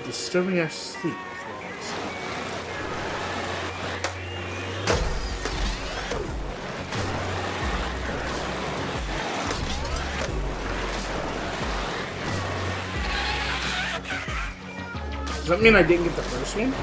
Disturbing our sleep. Does that mean I didn't get the first one?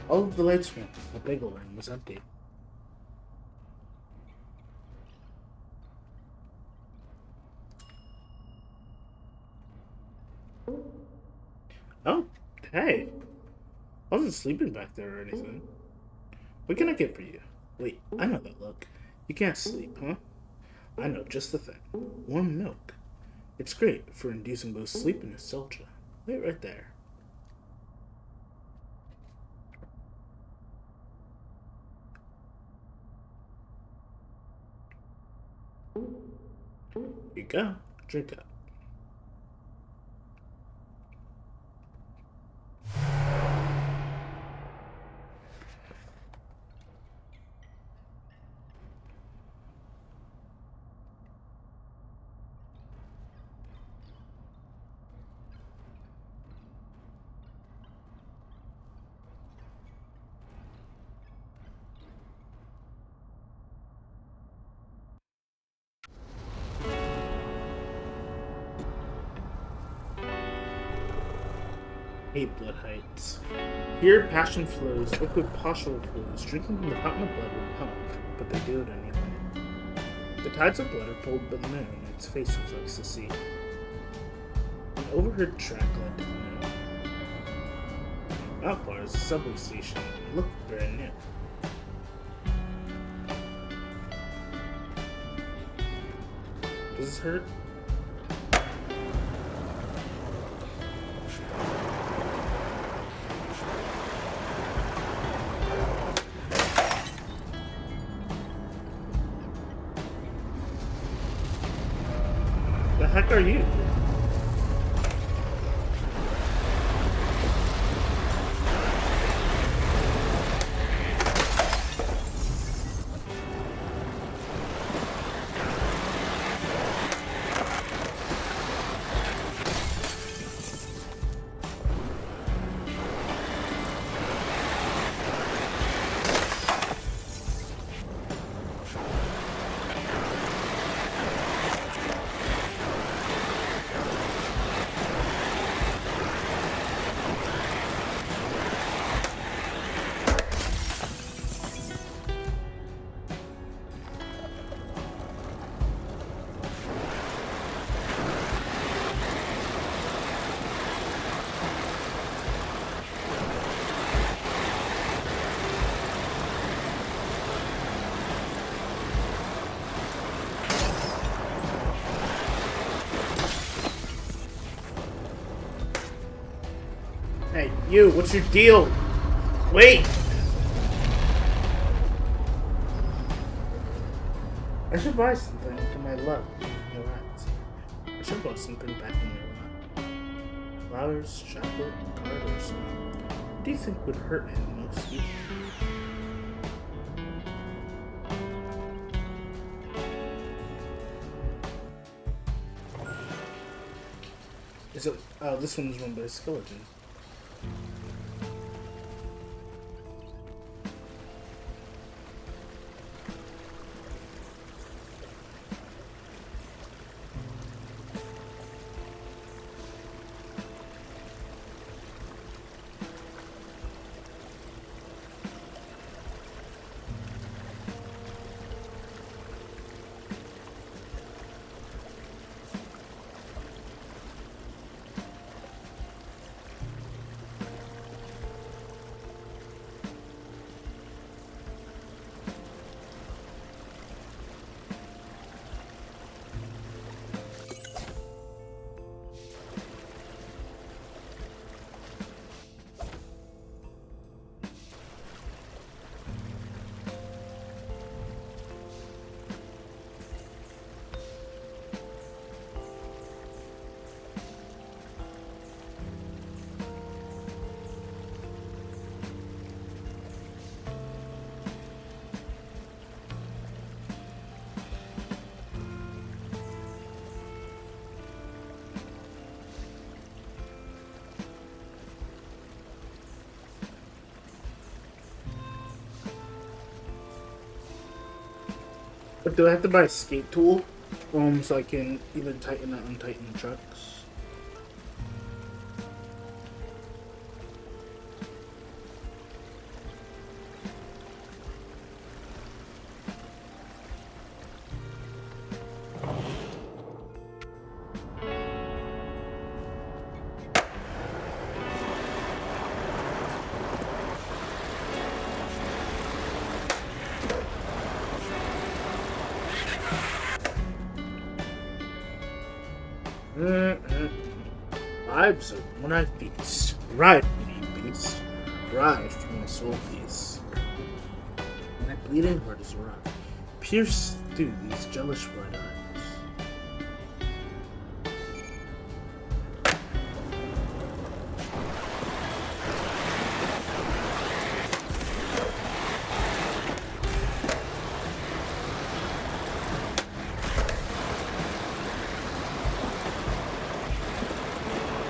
All of the lights went. The bagel room was empty. Oh, hey. I wasn't sleeping back there or anything. What can I get for you? Wait, I know that look. You can't sleep, huh? I know just the thing. Warm milk. It's great for inducing both sleep and nostalgia. Wait right there. Here you go. Drink up. Hate blood heights. Here passion flows, liquid partial flows, drinking from the fountain of blood will pump, but they do it anyway. The tides of blood are pulled by the moon, and its face reflects the sea. An overheard track led to the moon. Not far is a subway station, and it looked brand new. Does this hurt? The heck are you? Hey, you, what's your deal? Wait! I should buy something for my love, your eyes. I should buy something back in your lap. Flowers, chocolate, card, or something. What do you think would hurt him most? Is it? Oh, this one was run by a skeleton. But do I have to buy a skate tool? So I can either tighten or untighten the trucks? tribes when I feast. Ride me, beast. Ride for my soul peace. My bleeding heart is rock. Pierce through these jealous bright eyes.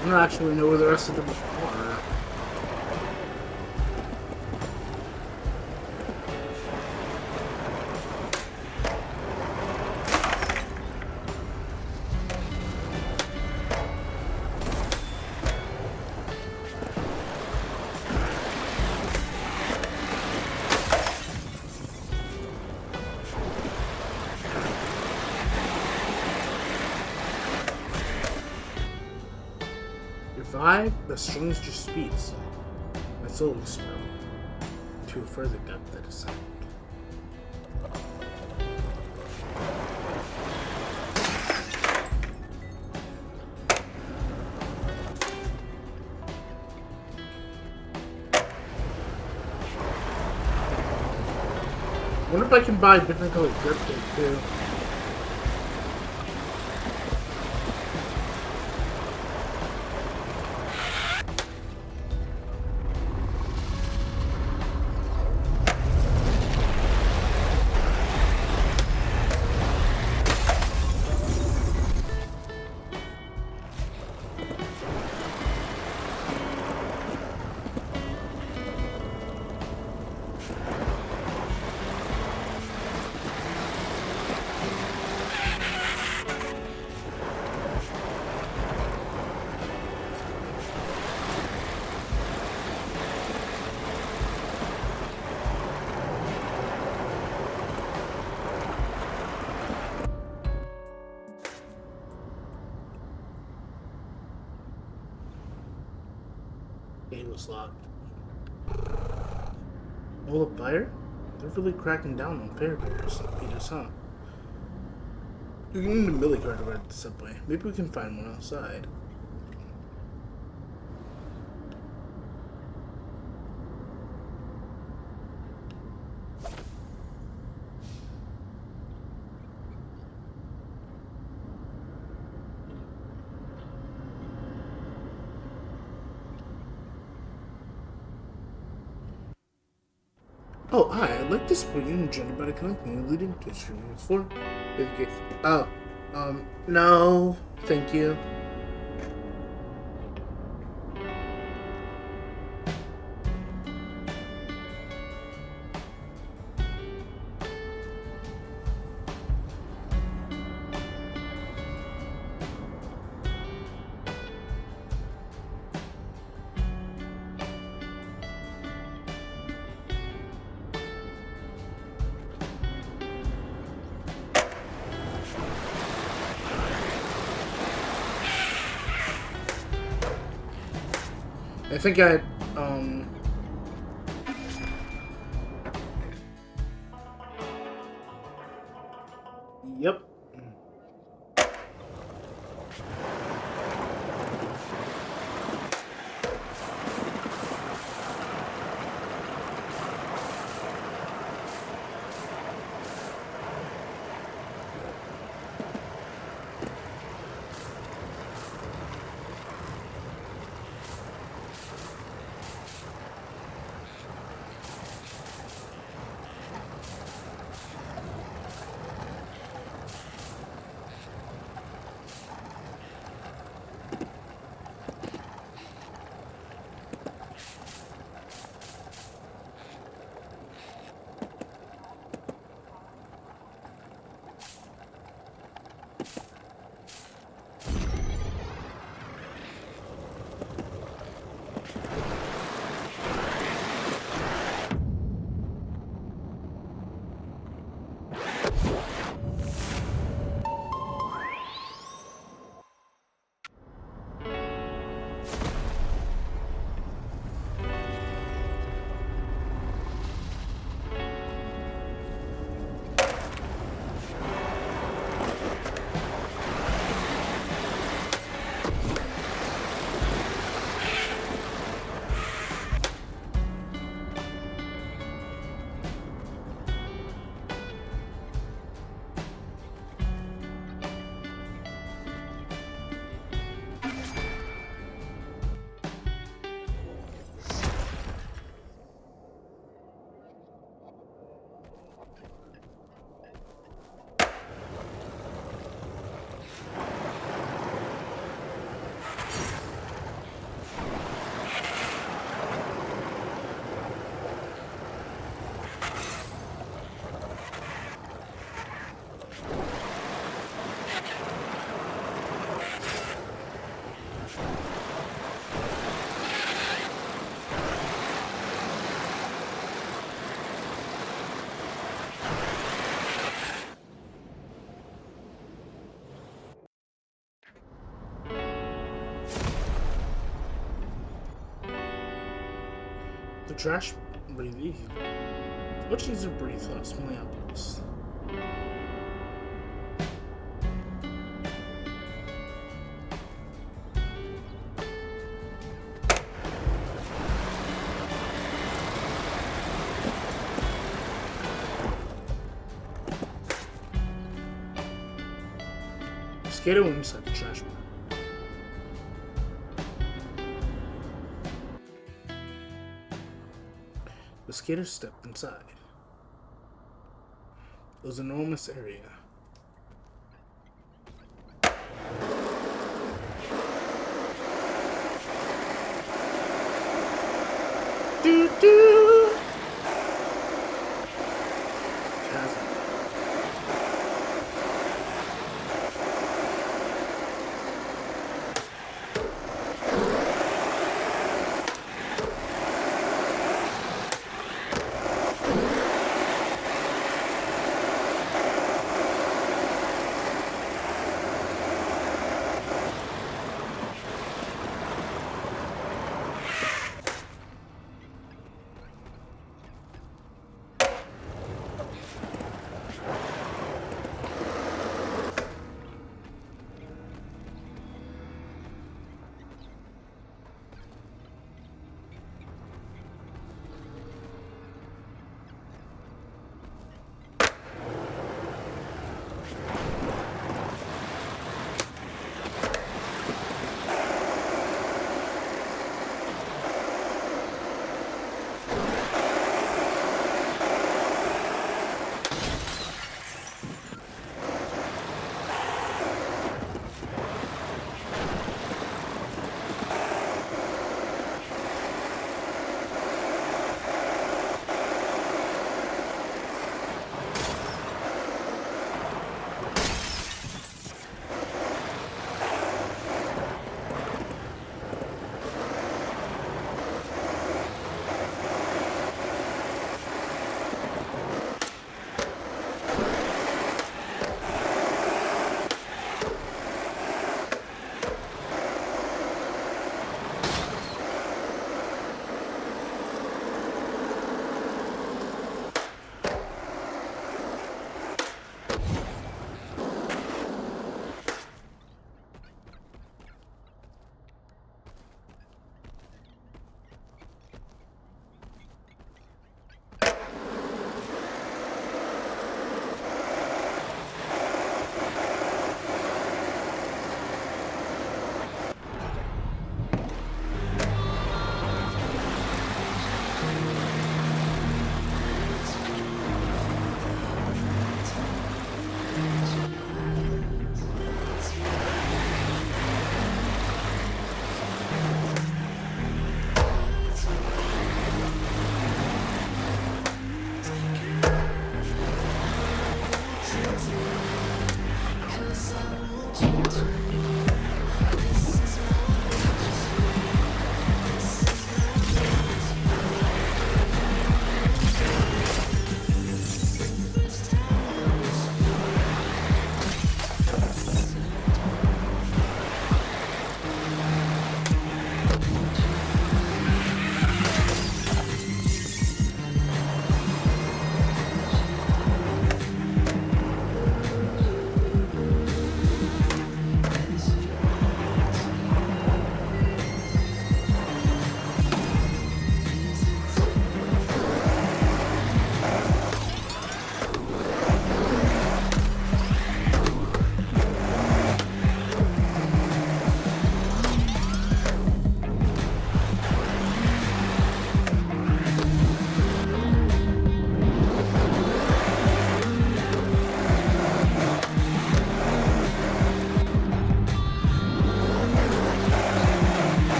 I don't actually know where the rest of them are. Revive the stranger speeds. My soul is smell to a further depth that is sound. I wonder if I can buy different colored grip tape too. Gate was locked. Wall of fire? They're really cracking down on fare bearers. Beat us, huh? We can need a millie car to ride the subway. Maybe we can find one outside. Oh, hi. I'd like to support you in a agenda about a company leading to streaming for. Oh, no. Thank you. I think yep. The trash breathe easy. Much easier to breathe without smelling apples. The skater went inside the trash bin. The skater stepped inside. It was an enormous area. Doo doo. Chasm.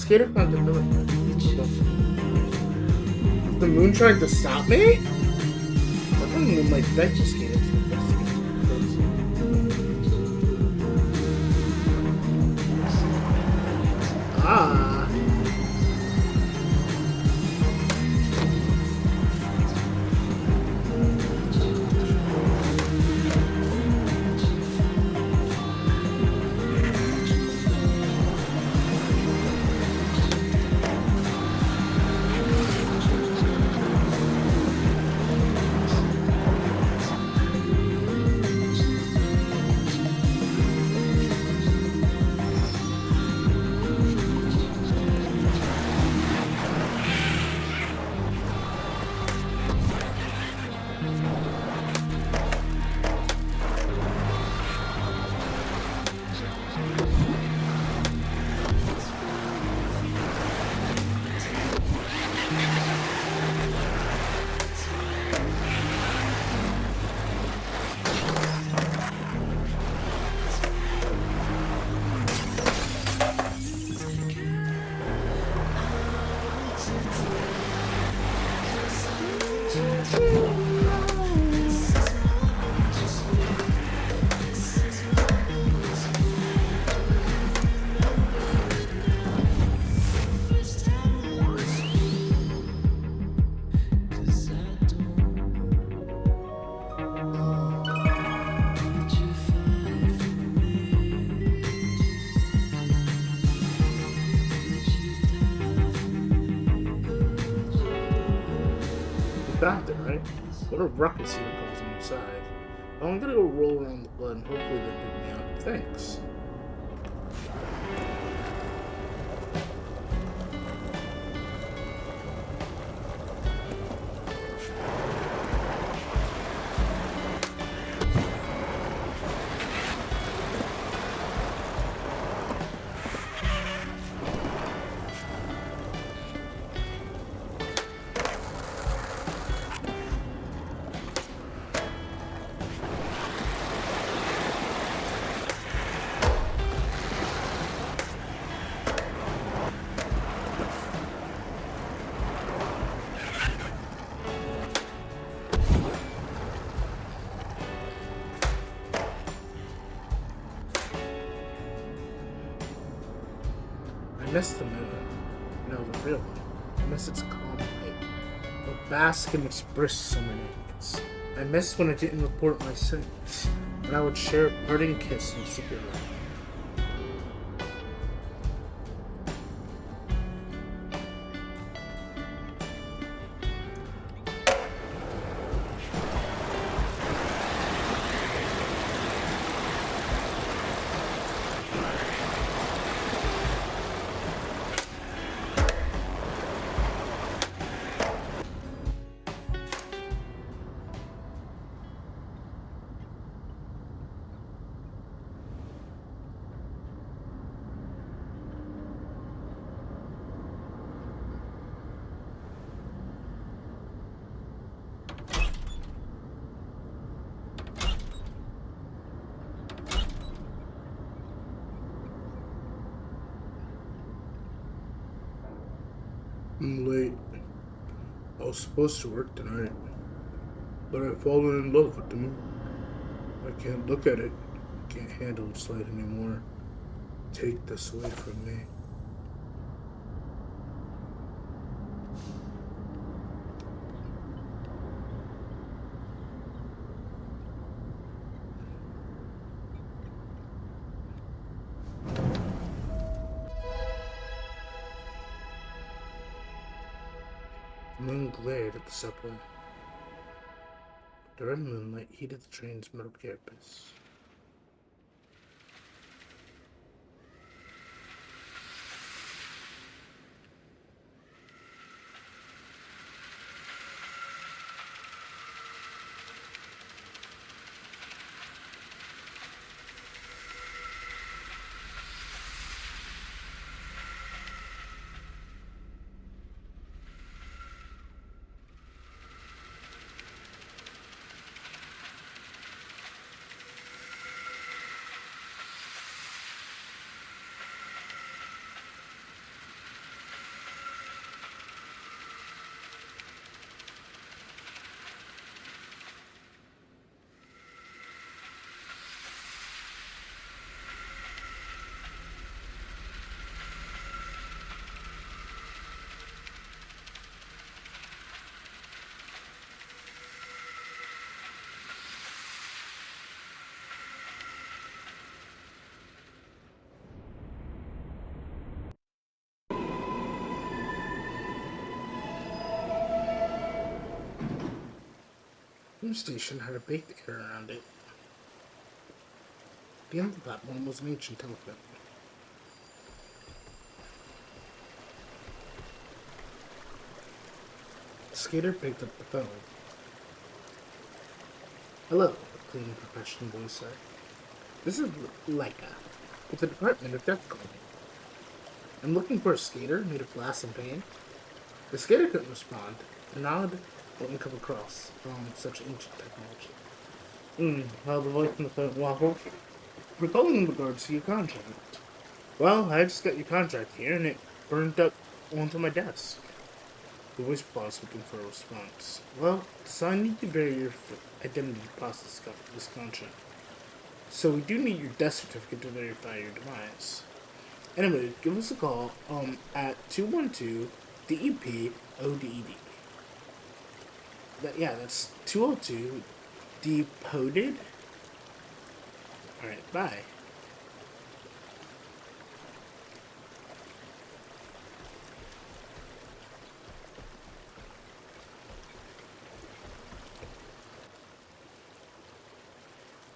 scared of not doing it. Is the moon trying to stop me? I don't even like investigate it. Ah. Found it, right? What a ruckus you're causing inside. Well, I'm gonna go roll around the blood and hopefully they'll pick me up. Thanks. I miss the moon. No, the real one. I miss its calm light. I'll bask in its brisk summer nights. I miss when I didn't report my sins, when I would share a parting kiss in secret room. I'm late. I was supposed to work tonight, but I've fallen in love with the moon. I can't look at it. I can't handle its light anymore. Take this away from me. The moon glared at the subway. The red moonlight heated the train's metal carapace. The station had a baked air around it. Beyond the platform was an ancient telephone. The skater picked up the phone. "Hello," a clean, professional voice said. "This is Leica, with the Department of Death calling. I'm looking for a skater made of glass and paint." The skater couldn't respond. A nod wouldn't come across from such ancient technology. Well, the voice on the phone waffled. "We're calling in regards to your contract." "Well, I just got your contract here, and it burned up onto my desk." The voice paused, looking for a response. "Well, so I need to verify your identity to process this contract. So we do need your death certificate to verify your demise. Anyway, give us a call at 212 DEP ODED. That's 202 Depoded. Alright, bye."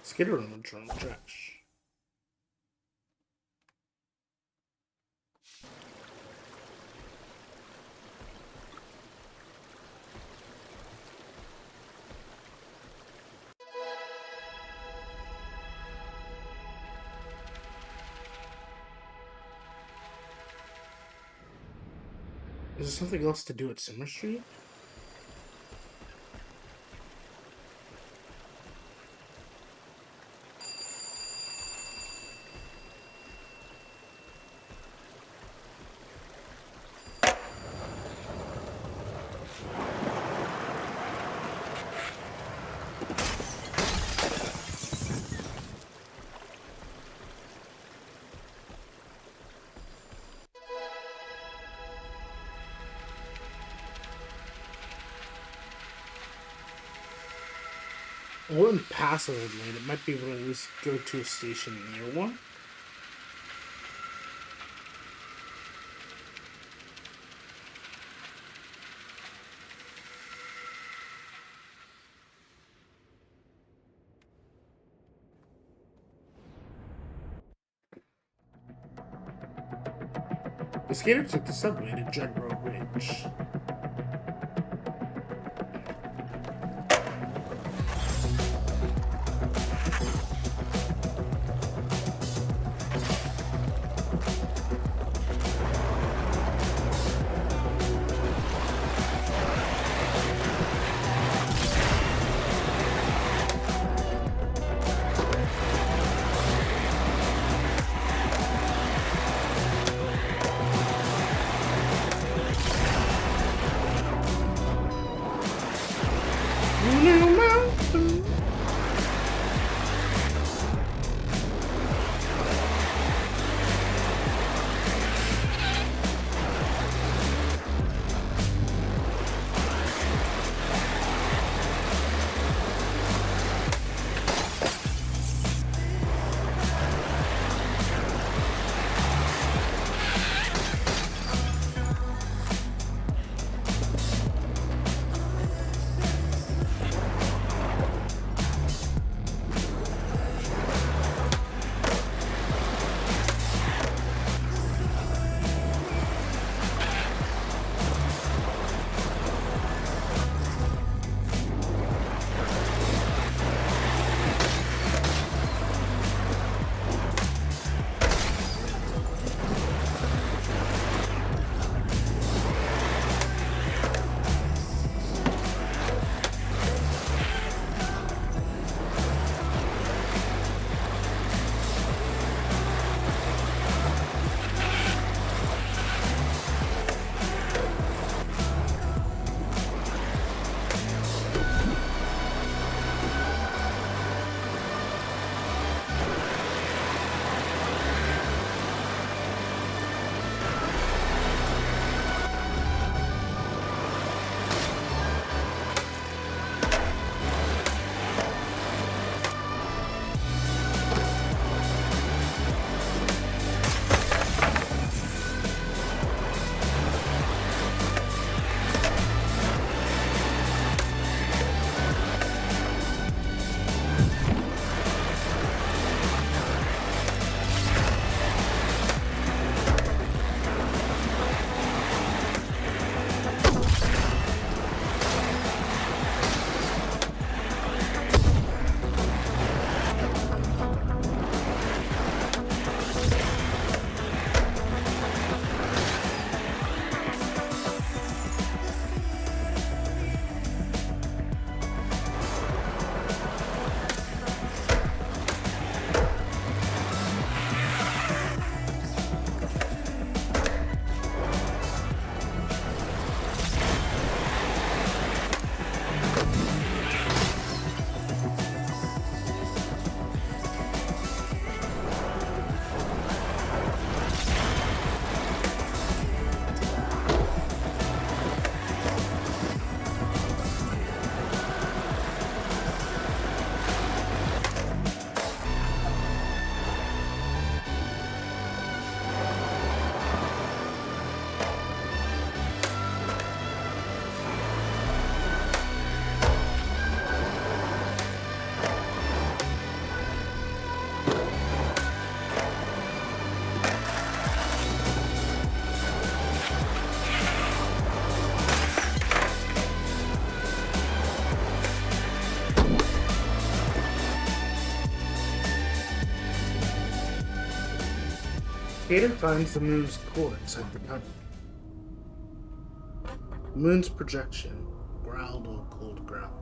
Skater on the trash. Is there something else to do at Summer Street? I wouldn't pass a red light. It might be able to at least go to a station near one. The skater took the subway to Jedburgh Ridge. Skater finds the moon's core inside the tunnel. The moon's projection growled on cold ground.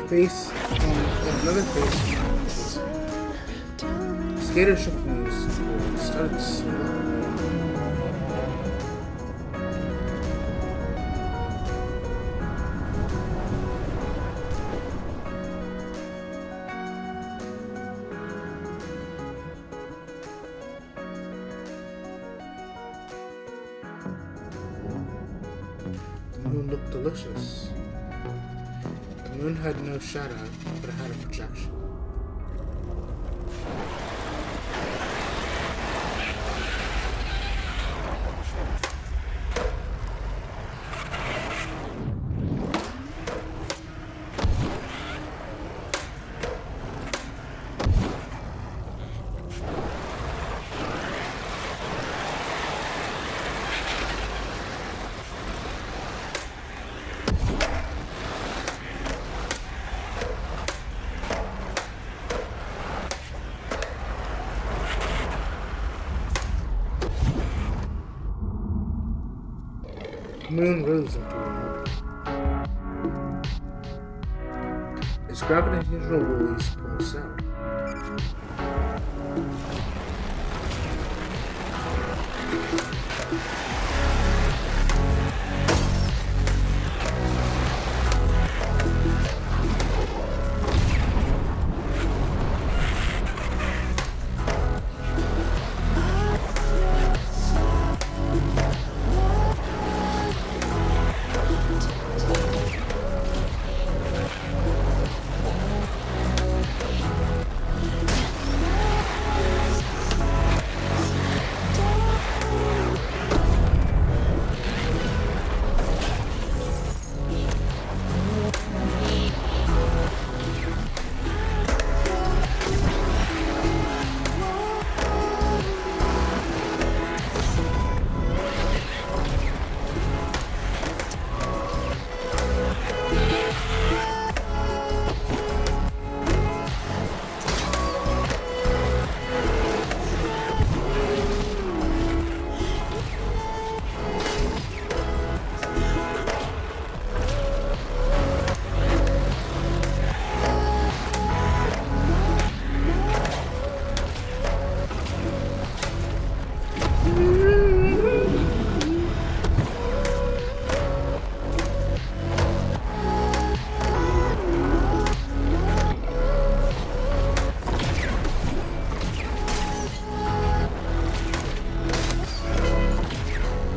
Face another face. Skater shook moves and started slow. The moon looked delicious. The moon had no shadow, but it had a projection. The moon rose into a orbit. Its gravitational release pulls out.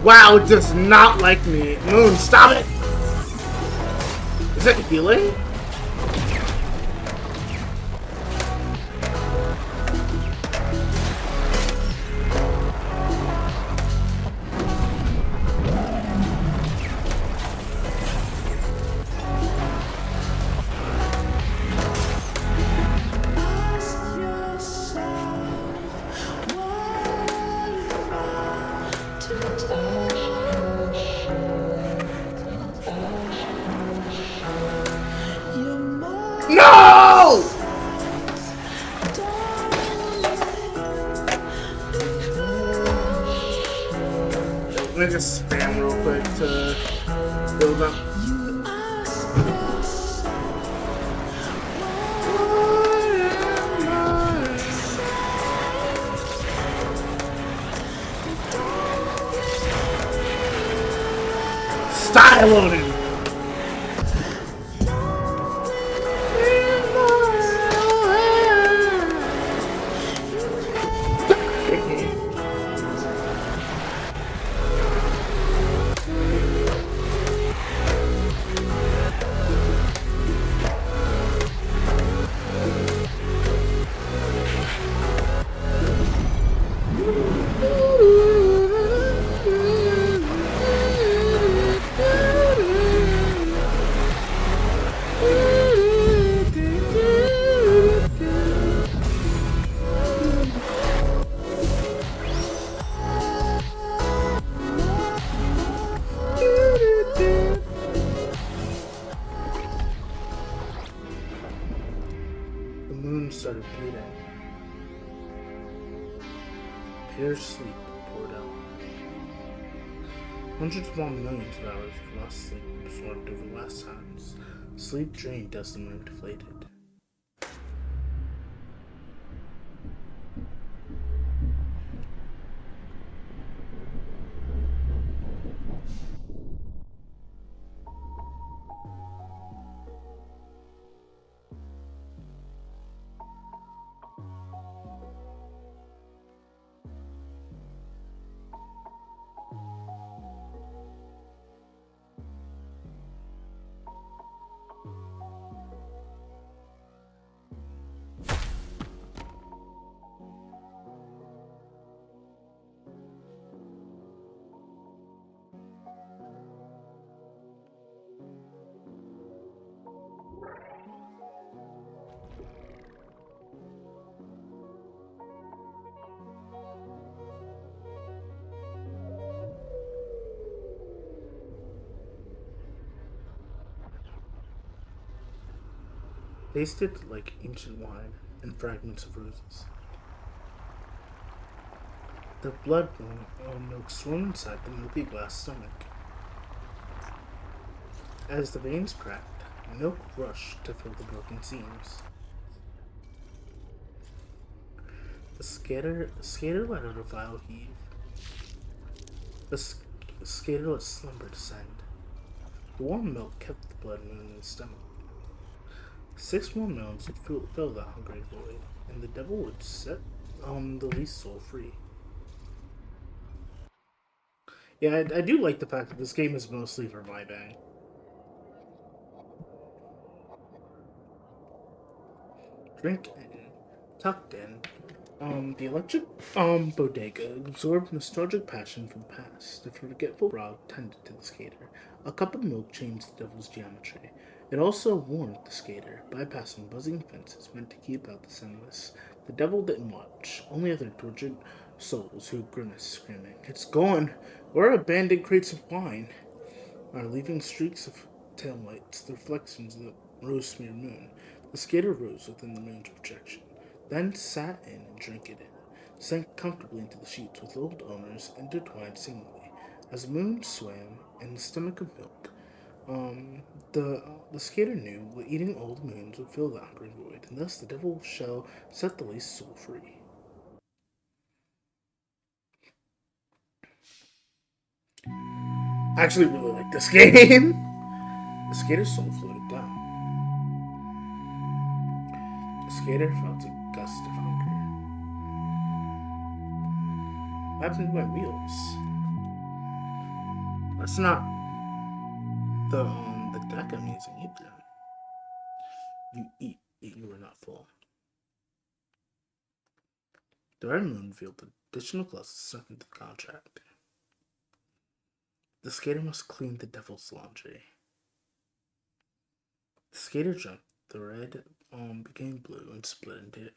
Wow, it does not like me. Moon, stop it! Is it healing? No! Let me just spam real quick to build up. Style loading! The moon started bleeding. Pierre's sleep poured out. Hundreds upon millions of hours of lost sleep absorbed over last times. Sleep drained as the moon deflated. Tasted like ancient wine and fragments of roses. The blood milk swirled inside the milky glass stomach. As the veins cracked, milk rushed to fill the broken seams. The skater let out a vile heave. The skater let slumber descend. The warm milk kept the blood moving in his stomach. 6 more moons would fill that hungry void, and the devil would set the least soul free. Yeah, I do like the fact that this game is mostly for my bang. Drink in, tucked in. The electric bodega absorbed nostalgic passion from the past. The forgetful brow tended to the skater. A cup of milk changed the devil's geometry. It also warned the skater, bypassing buzzing fences meant to keep out the sunless. The devil didn't watch, only other tortured souls who grimaced, screaming, "It's gone! Where are abandoned crates of wine?" Are leaving streaks of taillights, the reflections of the rose-smeared moon. The skater rose within the moon's projection, then sat in and drank it in, sank comfortably into the sheets with old owners intertwined singly. As the moon swam in the stomach of milk, the skater knew that eating old moons would fill the hungry void, and thus the devil shall set the least soul free. I actually really like this game. The skater's soul floated down. The skater felt a gust of hunger. What happened to my wheels? That's not the deck I'm using either. You eat. You are not full. The red moon revealed additional clauses stuck into the contract. The skater must clean the devil's laundry. The skater jumped. The red became blue and split in two.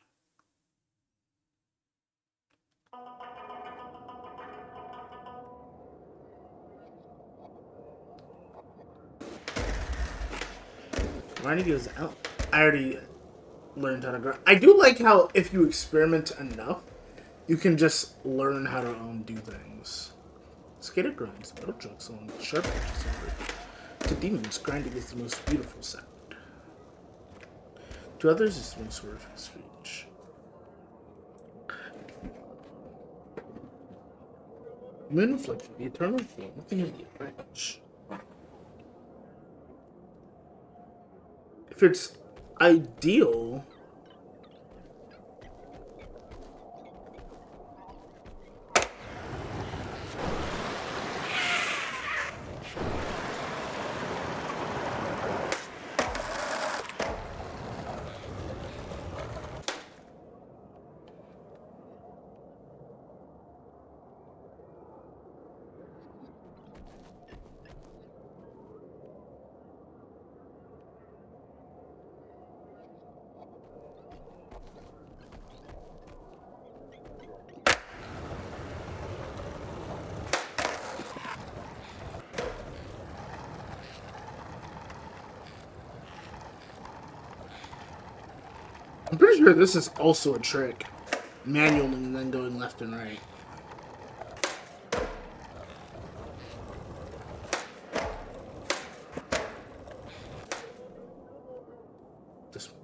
Ronnie goes out. I already learned how to grind. I do like how if you experiment enough, you can just learn how to do things. Skater grinds metal chunks along with sharp edges over. To demons, grinding is the most beautiful sound. To others, it's the most horrific screech. Moon reflection, the eternal flame, nothing in the branch. If it's ideal, I'm pretty sure this is also a trick. Manually and then going left and right. This one.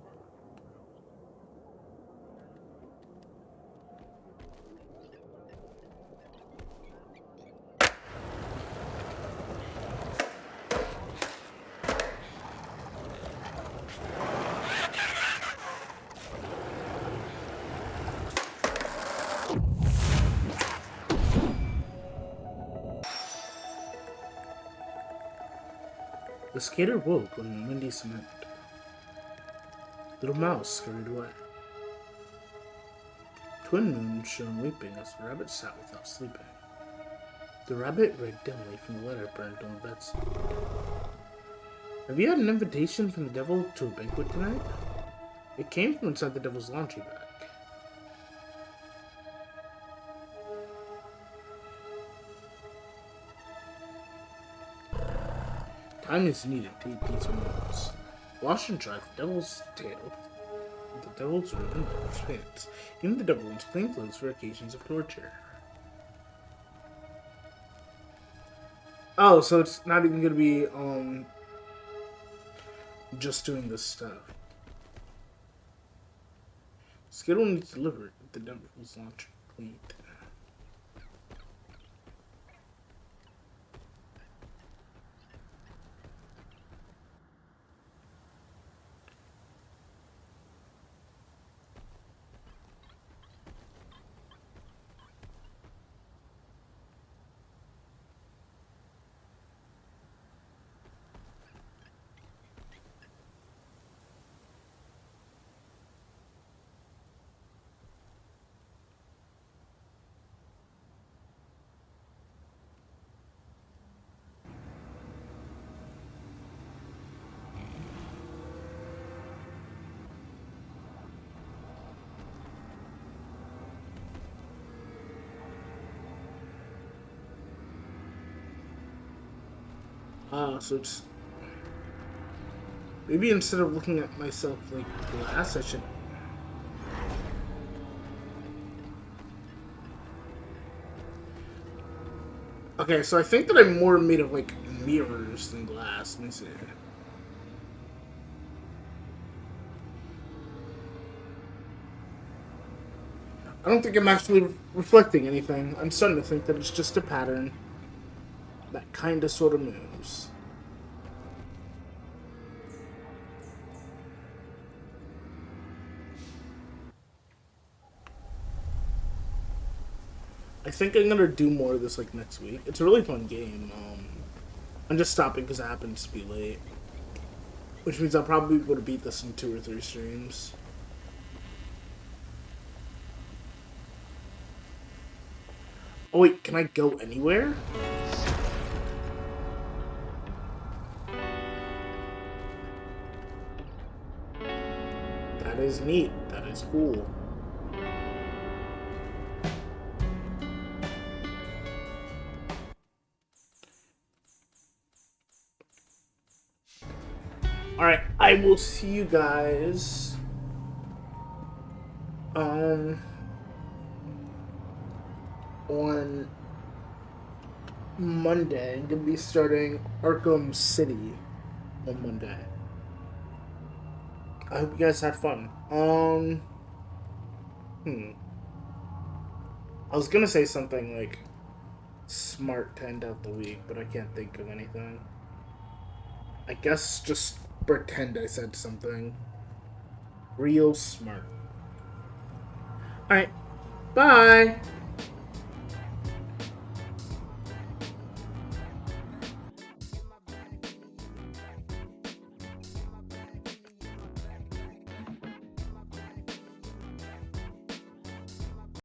The skater woke on the windy cement. Little mouse scurried away. Twin moons shone weeping as the rabbit sat without sleeping. The rabbit read dimly from the letter burned on the bedside. Have you had an invitation from the devil to a banquet tonight? It came from inside the devil's laundry bag. Time is needed to eat these moons. Wash and dry the devil's tail, the devil's robe, and the devil's pants. Even the devil wants clean clothes for occasions of torture. Oh, so it's not even gonna be just doing this stuff. Skittle needs to deliver it with the devil's laundry cleaned. So it's... Maybe instead of looking at myself like glass, I should... Okay, so I think that I'm more made of, like, mirrors than glass. Let me see. I don't think I'm actually reflecting anything. I'm starting to think that it's just a pattern that kind of sort of moves. I think I'm gonna do more of this like next week. It's a really fun game. I'm just stopping because it happens to be late. Which means I'll probably be able to beat this in 2 or 3 streams. Oh wait, can I go anywhere? That is neat. That is cool. Alright, I will see you guys on Monday. I'm gonna be starting Arkham City on Monday. I hope you guys had fun. I was gonna say something like smart to end out the week, but I can't think of anything. I guess just pretend I said something real smart. Alright, bye!